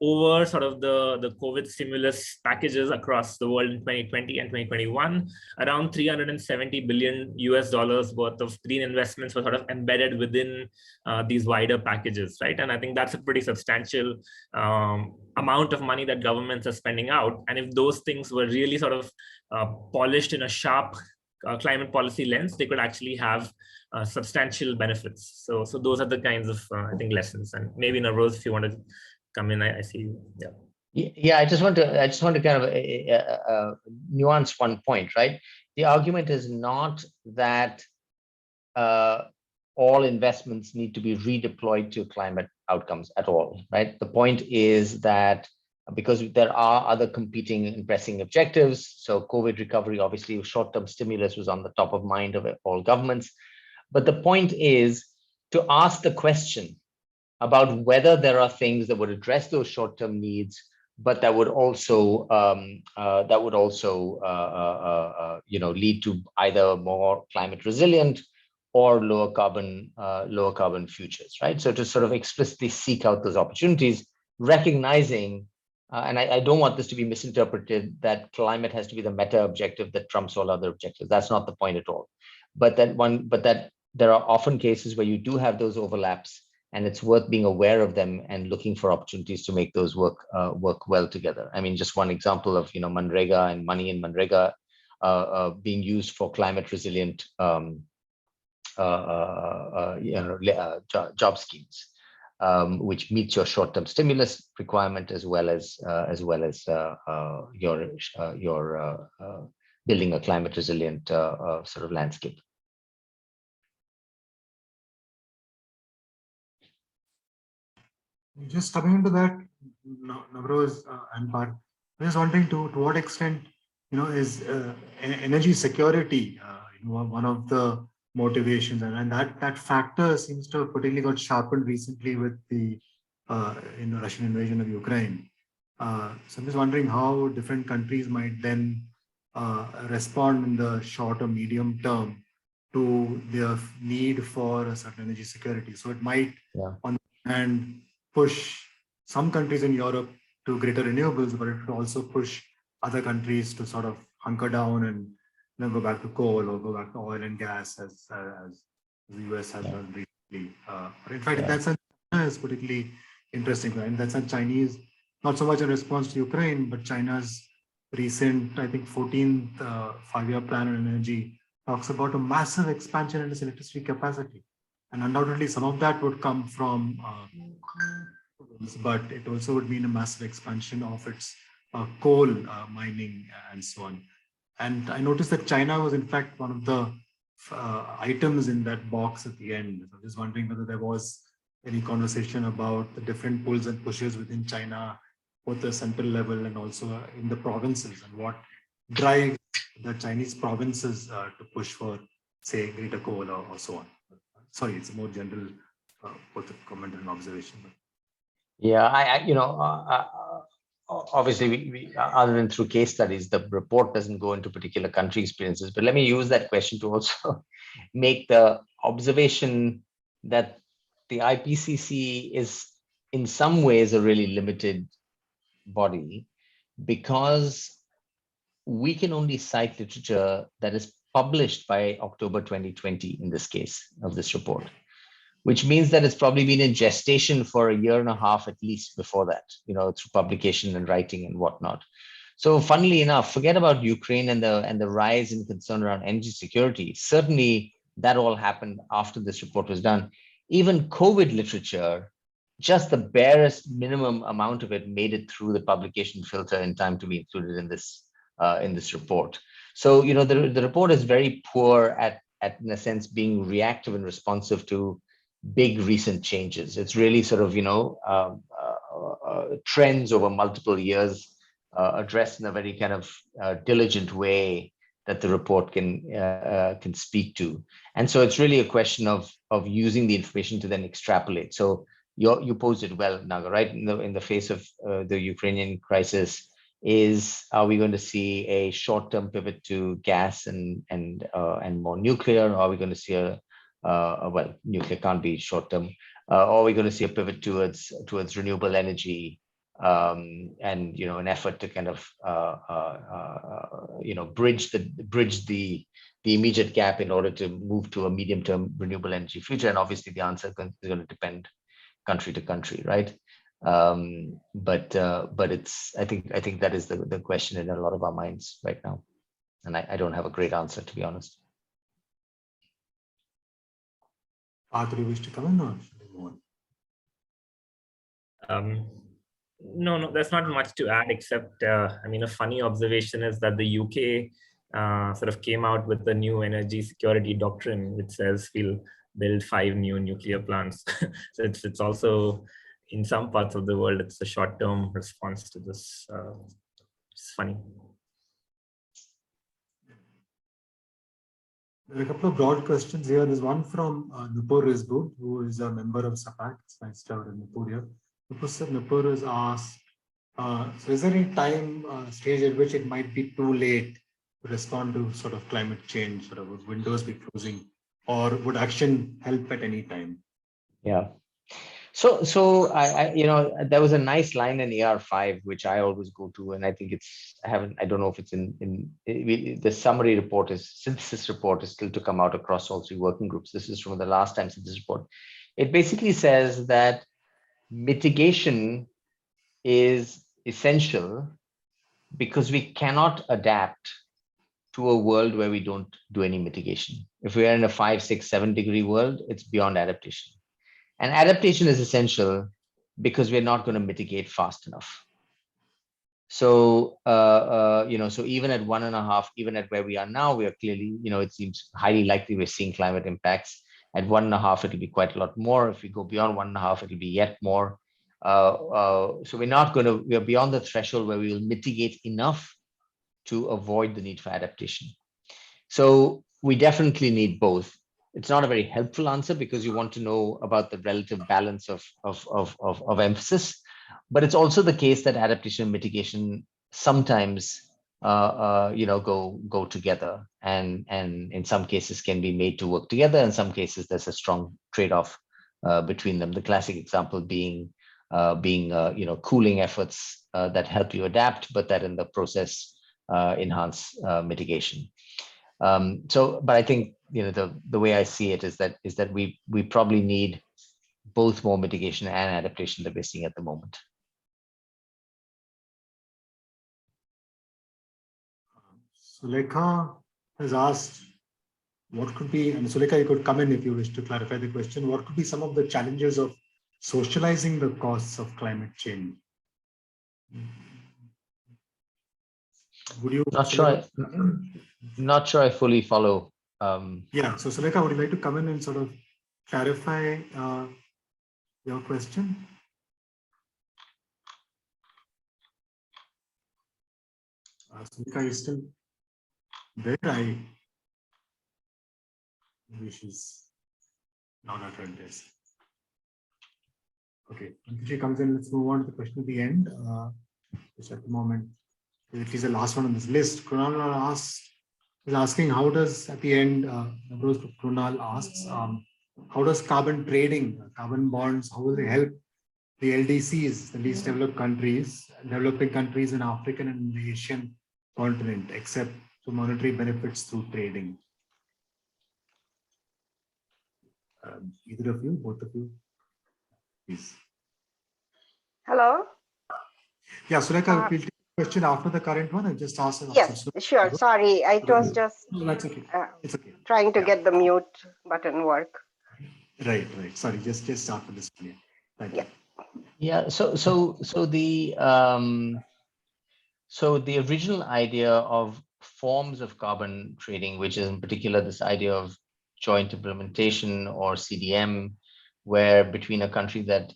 over sort of the COVID stimulus packages across the world in 2020 and 2021, around $370 billion worth of green investments were sort of embedded within these wider packages, right? And I think that's a pretty substantial amount of money that governments are spending out. And if those things were really sort of polished in a sharp climate policy lens, they could actually have substantial benefits. So those are the kinds of, I think, lessons. And maybe Navroz, if you want to come in, I see you. Yeah, I just want to kind of nuance one point, right? The argument is not that all investments need to be redeployed to climate outcomes at all, right? The point is that because there are other competing and pressing objectives, so COVID recovery, obviously short-term stimulus was on the top of mind of all governments. But the point is to ask the question about whether there are things that would address those short-term needs, but that would also lead to either more climate resilient or lower carbon futures, right? So to sort of explicitly seek out those opportunities, recognizing, and I don't want this to be misinterpreted that climate has to be the meta objective that trumps all other objectives. That's not the point at all. But that there are often cases where you do have those overlaps, and it's worth being aware of them and looking for opportunities to make those work well together. I mean, just one example of Manrega and money in Manrega being used for climate resilient job schemes, which meets your short-term stimulus requirement as well as your building a climate resilient sort of landscape. Just coming into that, Navroz and Parth, I'm just wondering to what extent, is energy security one of the motivations, and that factor seems to have particularly got sharpened recently with the Russian invasion of Ukraine. So I'm just wondering how different countries might then respond in the short or medium term to their need for a certain energy security. So it might, on the hand, push some countries in Europe to greater renewables, but it could also push other countries to sort of hunker down and go back to coal or go back to oil and gas as the US has done recently. In fact, in that sense, China is particularly interesting. In that sense, Chinese, not so much in response to Ukraine, but China's recent, I think, 14th five-year plan on energy talks about a massive expansion in its electricity capacity. And undoubtedly, some of that would come from, but it also would mean a massive expansion of its coal mining and so on. And I noticed that China was, in fact, one of the items in that box at the end. So I'm just wondering whether there was any conversation about the different pulls and pushes within China, both the central level and also in the provinces, and what drives the Chinese provinces to push for, say, greater coal or so on. Sorry, it's a more general both a comment and observation. Yeah, obviously, we other than through case studies, the report doesn't go into particular country experiences. But let me use that question to also make the observation that the IPCC is in some ways a really limited body, because we can only cite literature that is published by October 2020 in this case of this report. which means that it's probably been in gestation for a year and a half at least before that, through publication and writing and whatnot. So funnily enough, forget about Ukraine and the rise in concern around energy security. Certainly that all happened after this report was done. Even COVID literature, just the barest minimum amount of it made it through the publication filter in time to be included in this report. So, the report is very poor at in a sense, being reactive and responsive to big recent changes. It's really sort of, trends over multiple years addressed in a very kind of diligent way that the report can speak to. And so it's really a question of using the information to then extrapolate. So you posed it well, Naga, right? In the face of the Ukrainian crisis, are we going to see a short-term pivot to gas and more nuclear? Or are we going to see well, nuclear can't be short-term. Or are we going to see a pivot towards renewable energy and an effort to kind of bridge the immediate gap in order to move to a medium-term renewable energy future? And obviously, the answer is going to depend country to country, right? But it's I think that is the question in a lot of our minds right now, and I don't have a great answer, to be honest. Do you wish to come in or should we move on? No, there's not much to add except a funny observation is that the UK sort of came out with the new energy security doctrine, which says we'll build 5 new nuclear plants. So it's also, in some parts of the world, it's a short-term response to this. It's funny. There are a couple of broad questions here. There's one from Nupur Rizbud, who is a member of SAPAC. It's nice to have in Nupur here. Nupur has asked, so is there any time stage at which it might be too late to respond to sort of climate change? Sort of would windows be closing, or would action help at any time? Yeah. So I there was a nice line in AR5 which I always go to, and I think I don't know if it's in the summary report synthesis report is still to come out across all 3 working groups. This is from the last time synthesis report. It basically says that mitigation is essential because we cannot adapt to a world where we don't do any mitigation. If we are in a 5, 6, 7 degree world, it's beyond adaptation. And adaptation is essential because we're not going to mitigate fast enough. So, so even at 1.5, even at where we are now, we are clearly, it seems highly likely we're seeing climate impacts. At 1.5, it'll be quite a lot more. If we go beyond 1.5, it'll be yet more. So we are beyond the threshold where we will mitigate enough to avoid the need for adaptation. So we definitely need both. It's not a very helpful answer because you want to know about the relative balance of emphasis, but it's also the case that adaptation and mitigation sometimes go together, and in some cases can be made to work together. In some cases, there's a strong trade-off between them. The classic example being cooling efforts that help you adapt, but that in the process enhance mitigation. But I think the way I see it is that we probably need both more mitigation and adaptation that we're seeing at the moment. Sulekha has asked, what could be, and Sulekha, you could come in if you wish to clarify the question, what could be some of the challenges of socializing the costs of climate change? Would you? Not sure I fully follow. Yeah, so Sulekha, would you like to come in and sort of clarify your question? Sulekha is still there. Maybe she's not at her desk. Okay, if she comes in, let's move on to the question at the end, which at the moment is the last one on this list. Kunal is asking, how does, at the end, Kunal asks, how does carbon trading, carbon bonds, how will they help the LDCs, the least developed countries, developing countries in African and the Asian continent, except to monetary benefits through trading? Either of you, both of you, please. Hello? Yeah, Surekha, we'll take a question after the current one. I just asked. Yes, sure. Sorry, I was just No, that's okay. It's okay. trying to get the mute button work. Right. Sorry, just start with this one. Thank you. Yeah. So the original idea of forms of carbon trading, which is in particular this idea of joint implementation or CDM, where between a country that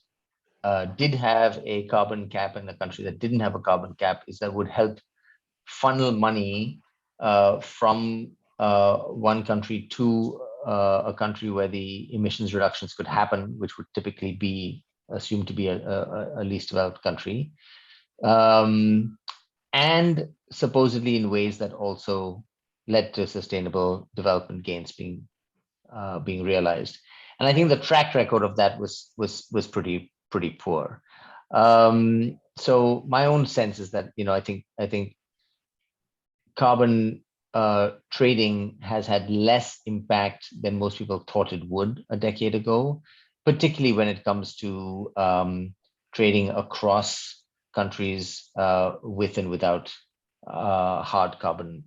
did have a carbon cap and a country that didn't have a carbon cap, is that would help funnel money from one country to a country where the emissions reductions could happen, which would typically be assumed to be a least developed country. And supposedly in ways that also led to sustainable development gains being realized. And I think the track record of that was pretty poor. So my own sense is that I think carbon trading has had less impact than most people thought it would a decade ago, particularly when it comes to trading across countries with and without hard carbon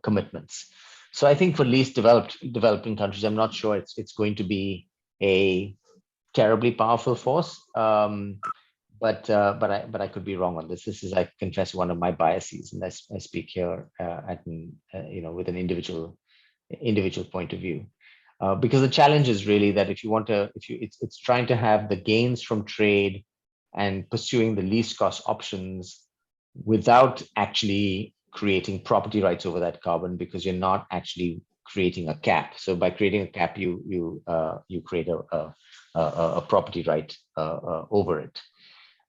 commitments. So I think for least developing countries, I'm not sure it's going to be a terribly powerful force, but I could be wrong on this. This is, I confess, one of my biases, and I speak here with an individual point of view. Because the challenge is really that it's trying to have the gains from trade and pursuing the least cost options without actually creating property rights over that carbon, because you're not actually creating a cap. So by creating a cap, you create a property right over it.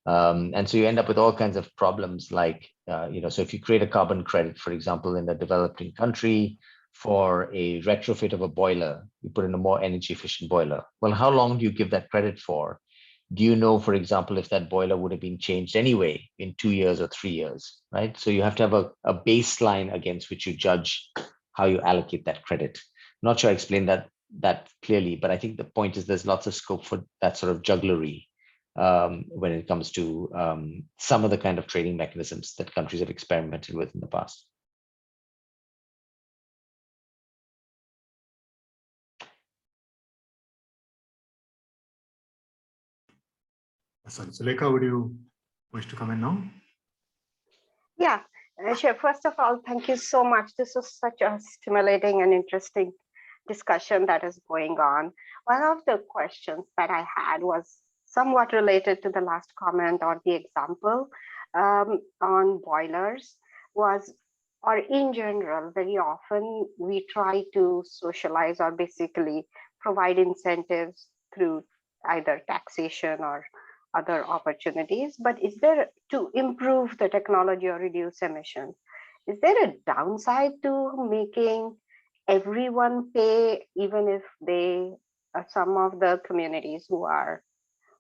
And so you end up with all kinds of problems like, so if you create a carbon credit, for example, in a developing country for a retrofit of a boiler, you put in a more energy efficient boiler. Well, how long do you give that credit for? Do you know, for example, if that boiler would have been changed anyway in 2 years or 3 years, right? So you have to have a baseline against which you judge how you allocate that credit. I'm not sure I explained that clearly, but I think the point is there's lots of scope for that sort of jugglery when it comes to some of the kind of trading mechanisms that countries have experimented with in the past. Sorry, Surekha, would you wish to come in now? Yeah, sure. First of all, thank you so much. This was such a stimulating and interesting discussion that is going on. One of the questions that I had was somewhat related to the last comment or the example on boilers or in general, very often we try to socialize or basically provide incentives through either taxation or other opportunities, but is there, to improve the technology or reduce emissions, is there a downside to making everyone pay, even if some of the communities who are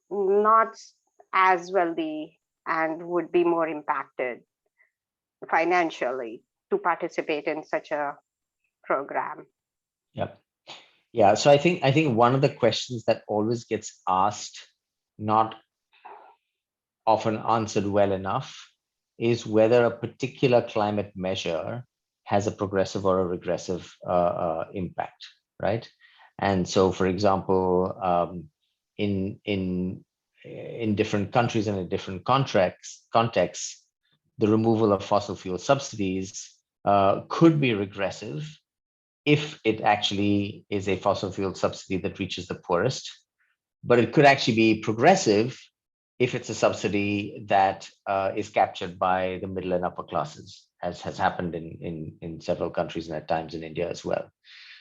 not as wealthy and would be more impacted financially to participate in such a program? Yep. Yeah, so I think one of the questions that always gets asked, not often answered well enough, is whether a particular climate measure has a progressive or a regressive impact, right? And so, for example, in different countries and in different contexts, the removal of fossil fuel subsidies could be regressive if it actually is a fossil fuel subsidy that reaches the poorest, but it could actually be progressive if it's a subsidy that is captured by the middle and upper classes, as has happened in several countries and at times in India as well.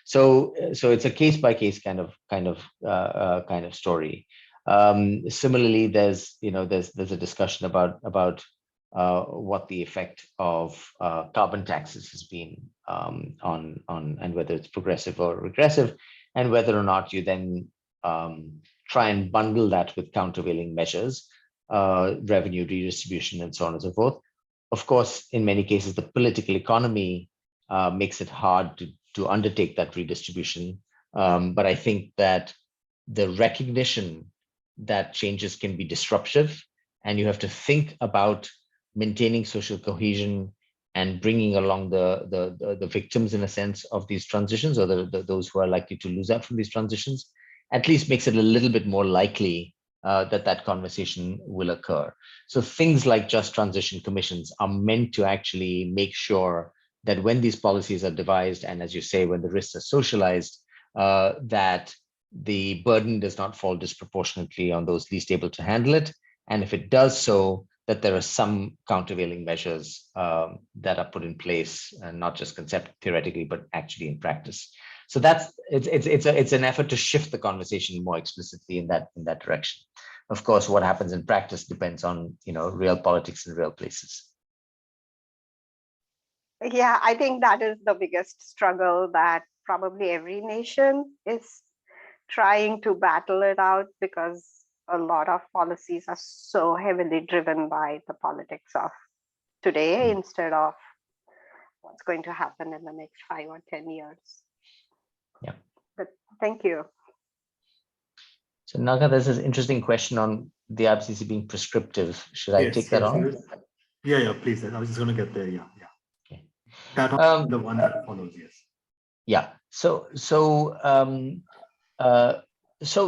So it's a case by case kind of story. Similarly, there's a discussion about what the effect of carbon taxes has been on and whether it's progressive or regressive, and whether or not you then try and bundle that with countervailing measures, revenue redistribution, and so on and so forth. Of course, in many cases, the political economy makes it hard to undertake that redistribution. But I think that the recognition that changes can be disruptive, and you have to think about maintaining social cohesion and bringing along the victims, in a sense, of these transitions, or those who are likely to lose out from these transitions, at least makes it a little bit more likely that conversation will occur. So things like just transition commissions are meant to actually make sure that when these policies are devised, and as you say, when the risks are socialized, that the burden does not fall disproportionately on those least able to handle it. And if it does so, that there are some countervailing measures that are put in place, and not just theoretically, but actually in practice. So it's an effort to shift the conversation more explicitly in that direction. Of course, what happens in practice depends on real politics in real places. Yeah, I think that is the biggest struggle that probably every nation is trying to battle it out, because a lot of policies are so heavily driven by the politics of today instead of what's going to happen in the next 5 or 10 years. Yeah. But thank you. So Naga, there's this interesting question on the IPCC being prescriptive. Should I take that on? Yeah, please. I was just going to get there. Yeah. Okay. That on the one that follows, yes. Yeah. So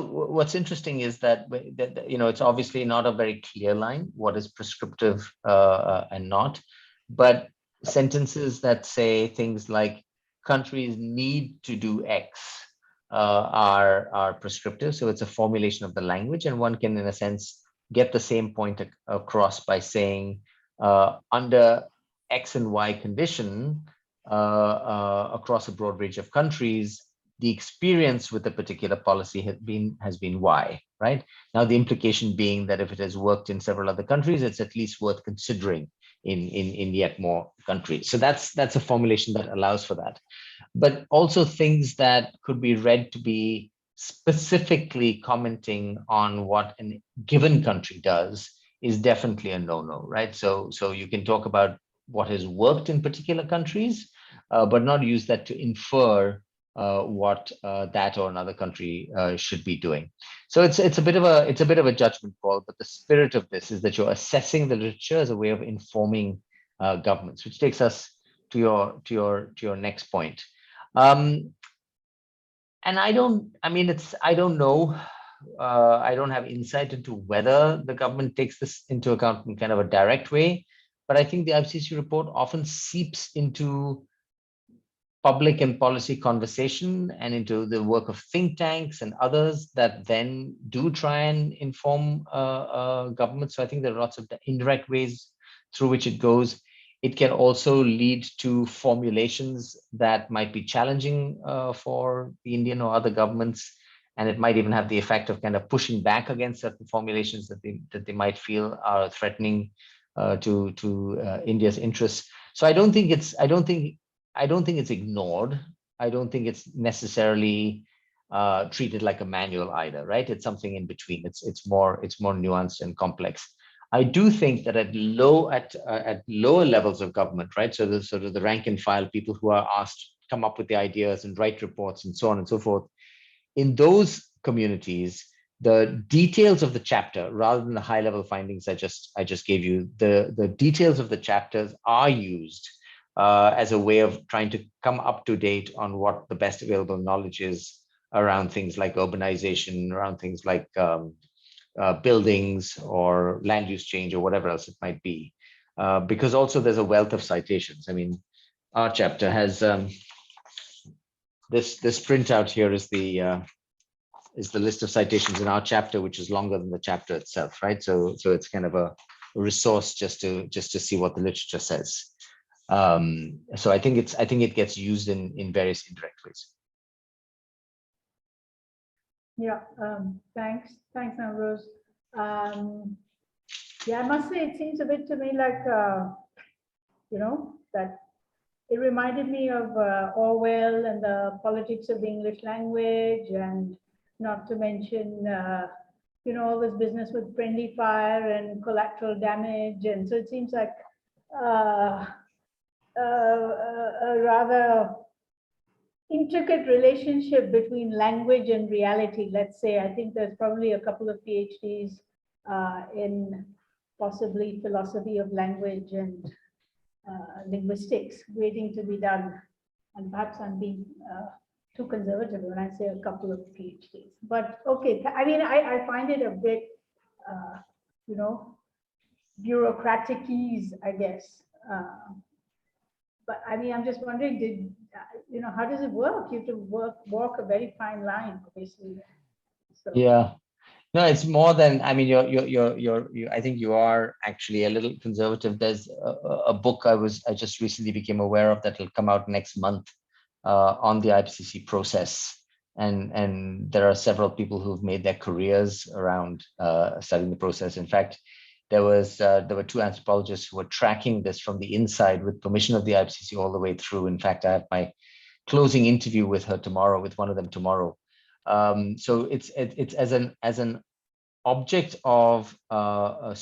what's interesting is that it's obviously not a very clear line what is prescriptive and not, but sentences that say things like countries need to do X are prescriptive. So it's a formulation of the language, and one can, in a sense, get the same point across by saying under X and Y condition across a broad range of countries, the experience with a particular policy has been Y, right? Now, the implication being that if it has worked in several other countries, it's at least worth considering in yet more countries. So that's a formulation that allows for that. But also things that could be read to be specifically commenting on what a given country does is definitely a no-no, right? So you can talk about what has worked in particular countries, but not use that to infer what that or another country should be doing. So it's a bit of a judgment call, but the spirit of this is that you're assessing the literature as a way of informing governments, which takes us to your next point. And I don't know. I don't have insight into whether the government takes this into account in kind of a direct way, but I think the IPCC report often seeps into public and policy conversation and into the work of think tanks and others that then do try and inform governments. So I think there are lots of indirect ways through which it goes. It can also lead to formulations that might be challenging for the Indian or other governments, and it might even have the effect of kind of pushing back against certain formulations that they might feel are threatening to India's interests. So I don't think it's ignored. I don't think it's necessarily treated like a manual either, right? It's something in between. It's more nuanced and complex. I do think that at lower levels of government, right? So the sort of the rank and file people who are asked to come up with the ideas and write reports and so on and so forth, in those communities, the details of the chapter, rather than the high level findings I just gave you, the details of the chapters are used as a way of trying to come up to date on what the best available knowledge is around things like urbanization, around things like buildings or land use change or whatever else it might be. Because also there's a wealth of citations. I mean, our chapter has this printout here is the list of citations in our chapter, which is longer than the chapter itself, right? So it's kind of a resource just to see what the literature says. So I think it gets used in various indirect ways. Yeah, thanks, Navroz. Yeah, I must say it seems a bit to me like that it reminded me of Orwell and the politics of the English language, and not to mention all this business with friendly fire and collateral damage, and so it seems like a rather intricate relationship between language and reality. Let's say, I think there's probably a couple of PhDs in possibly philosophy of language and linguistics waiting to be done. And perhaps I'm being too conservative when I say a couple of PhDs. But okay, I mean, I find it a bit, you know, bureaucratic-ease, I guess. But I mean, I'm just wondering, you know, how does it work? You have to walk a very fine line, obviously. So. Yeah. No, it's more than, I mean, I think you are actually a little conservative. There's a book I just recently became aware of that will come out next month on the IPCC process. And there are several people who've made their careers around studying the process. In fact, there were two anthropologists who were tracking this from the inside with permission of the IPCC all the way through. In fact, I have my closing interview with her tomorrow, with one of them tomorrow. So it's as an object of a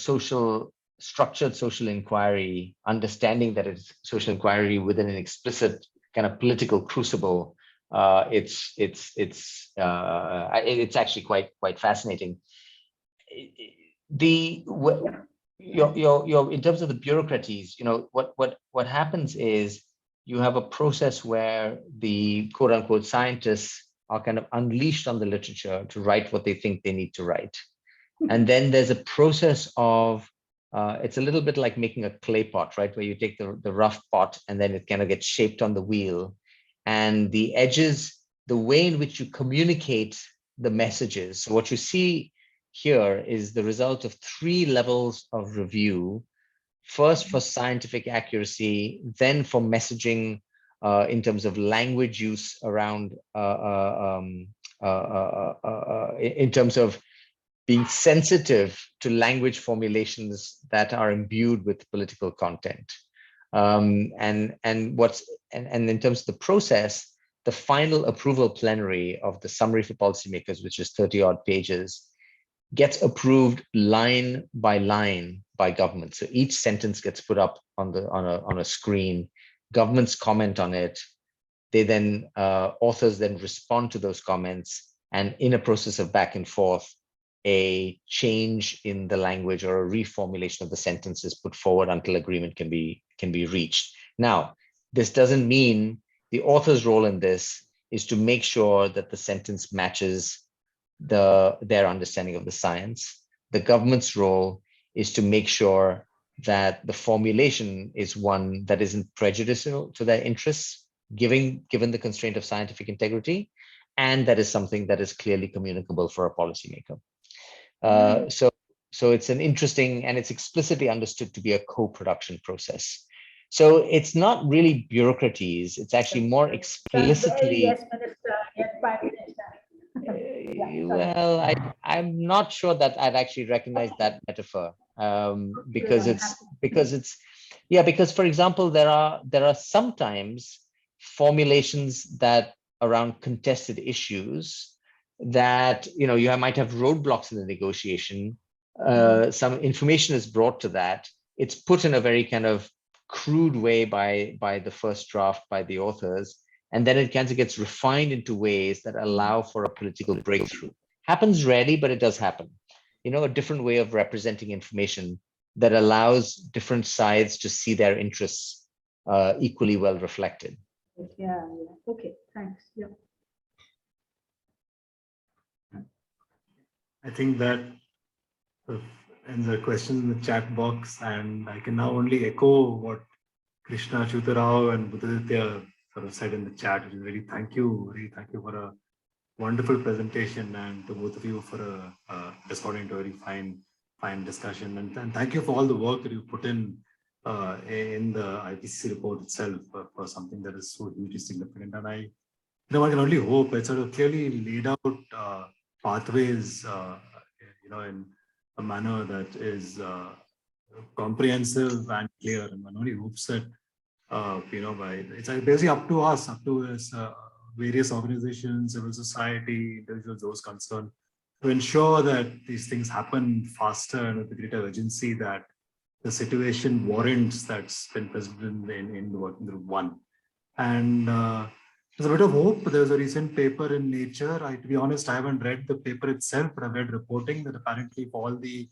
structured social inquiry, understanding that it's social inquiry within an explicit kind of political crucible. It's actually quite fascinating. In terms of the bureaucracies, you know, what happens is you have a process where the quote unquote scientists are kind of unleashed on the literature to write what they think they need to write. And then there's a process of, it's a little bit like making a clay pot, right? Where you take the rough pot and then it kind of gets shaped on the wheel. And the edges, the way in which you communicate the messages. So what you see here is the result of 3 levels of review. First for scientific accuracy, then for messaging in terms of language use around, in terms of being sensitive to language formulations that are imbued with political content. And in terms of the process, the final approval plenary of the summary for policymakers, which is 30-odd pages, gets approved line by line by government. So each sentence gets put up on a screen. Governments comment on it. They then authors then respond to those comments, and in a process of back and forth, a change in the language or a reformulation of the sentence is put forward until agreement can be reached. Now, this doesn't mean the author's role in this is to make sure that the sentence matches their understanding of the science. The government's role is to make sure that the formulation is one that isn't prejudicial to their interests, given the constraint of scientific integrity, and that is something that is clearly communicable for a policymaker. So it's an interesting, and it's explicitly understood to be a co-production process. So it's not really bureaucraties, it's actually more explicitly. Yes, Minister, yes, Prime Minister. Well, I'm not sure that I'd actually recognize that metaphor, because for example, there are sometimes formulations that around contested issues that, you know, you might have roadblocks in the negotiation. Some information is brought to that. It's put in a very kind of crude way by the first draft, by the authors, and then it kind of gets refined into ways that allow for a political breakthrough. Happens rarely, but it does happen. You know, a different way of representing information that allows different sides to see their interests equally well reflected. Yeah. Okay, thanks. Yeah. I think that in the question in the chat box, and I can now only echo what Krishna, Chutarao, and Buddhaditya sort of said in the chat, which is really thank you for a wonderful presentation, and to both of you for responding to a very fine discussion, and thank you for all the work that you put in the IPCC report itself for something that is so hugely significant. And I can only hope it's sort of clearly laid out pathways, in a manner that is comprehensive and clear. And one only hopes that it's basically up to us, various organizations, civil society, individuals, those concerned, to ensure that these things happen faster and with the greater urgency that the situation warrants that's been present in the working group 1. And there's a bit of hope. There was a recent paper in Nature. To be honest, I haven't read the paper itself, but I've read reporting that apparently for all the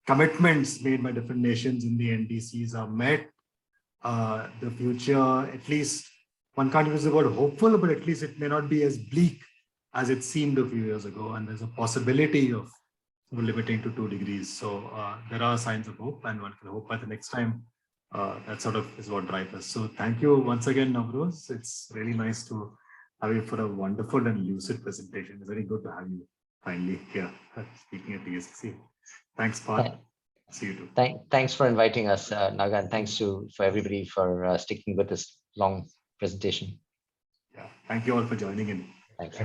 commitments made by different nations in the NDCs are met, the future, at least one can't use the word hopeful, but at least it may not be as bleak as it seemed a few years ago. And there's a possibility of limiting to 2 degrees. So there are signs of hope, and one can hope by the next time. That sort of is what drives us. So thank you once again, Navroz. It's really nice to have you for a wonderful and lucid presentation. It's very good to have you finally here speaking at TACC. Thanks, Parth. See you too. Thanks for inviting us, Naga, and thanks for everybody for sticking with this long presentation. Yeah, thank you all for joining in. Thanks.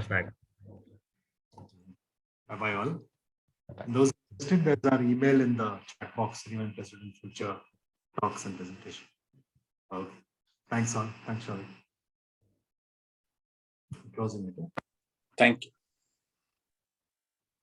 Bye-bye all. Bye-bye. Those interested, there's our email in the chat box. Anyone interested in future talks and presentation. Okay. Thanks all. Thanks, Sharik. Closing it. Thank you.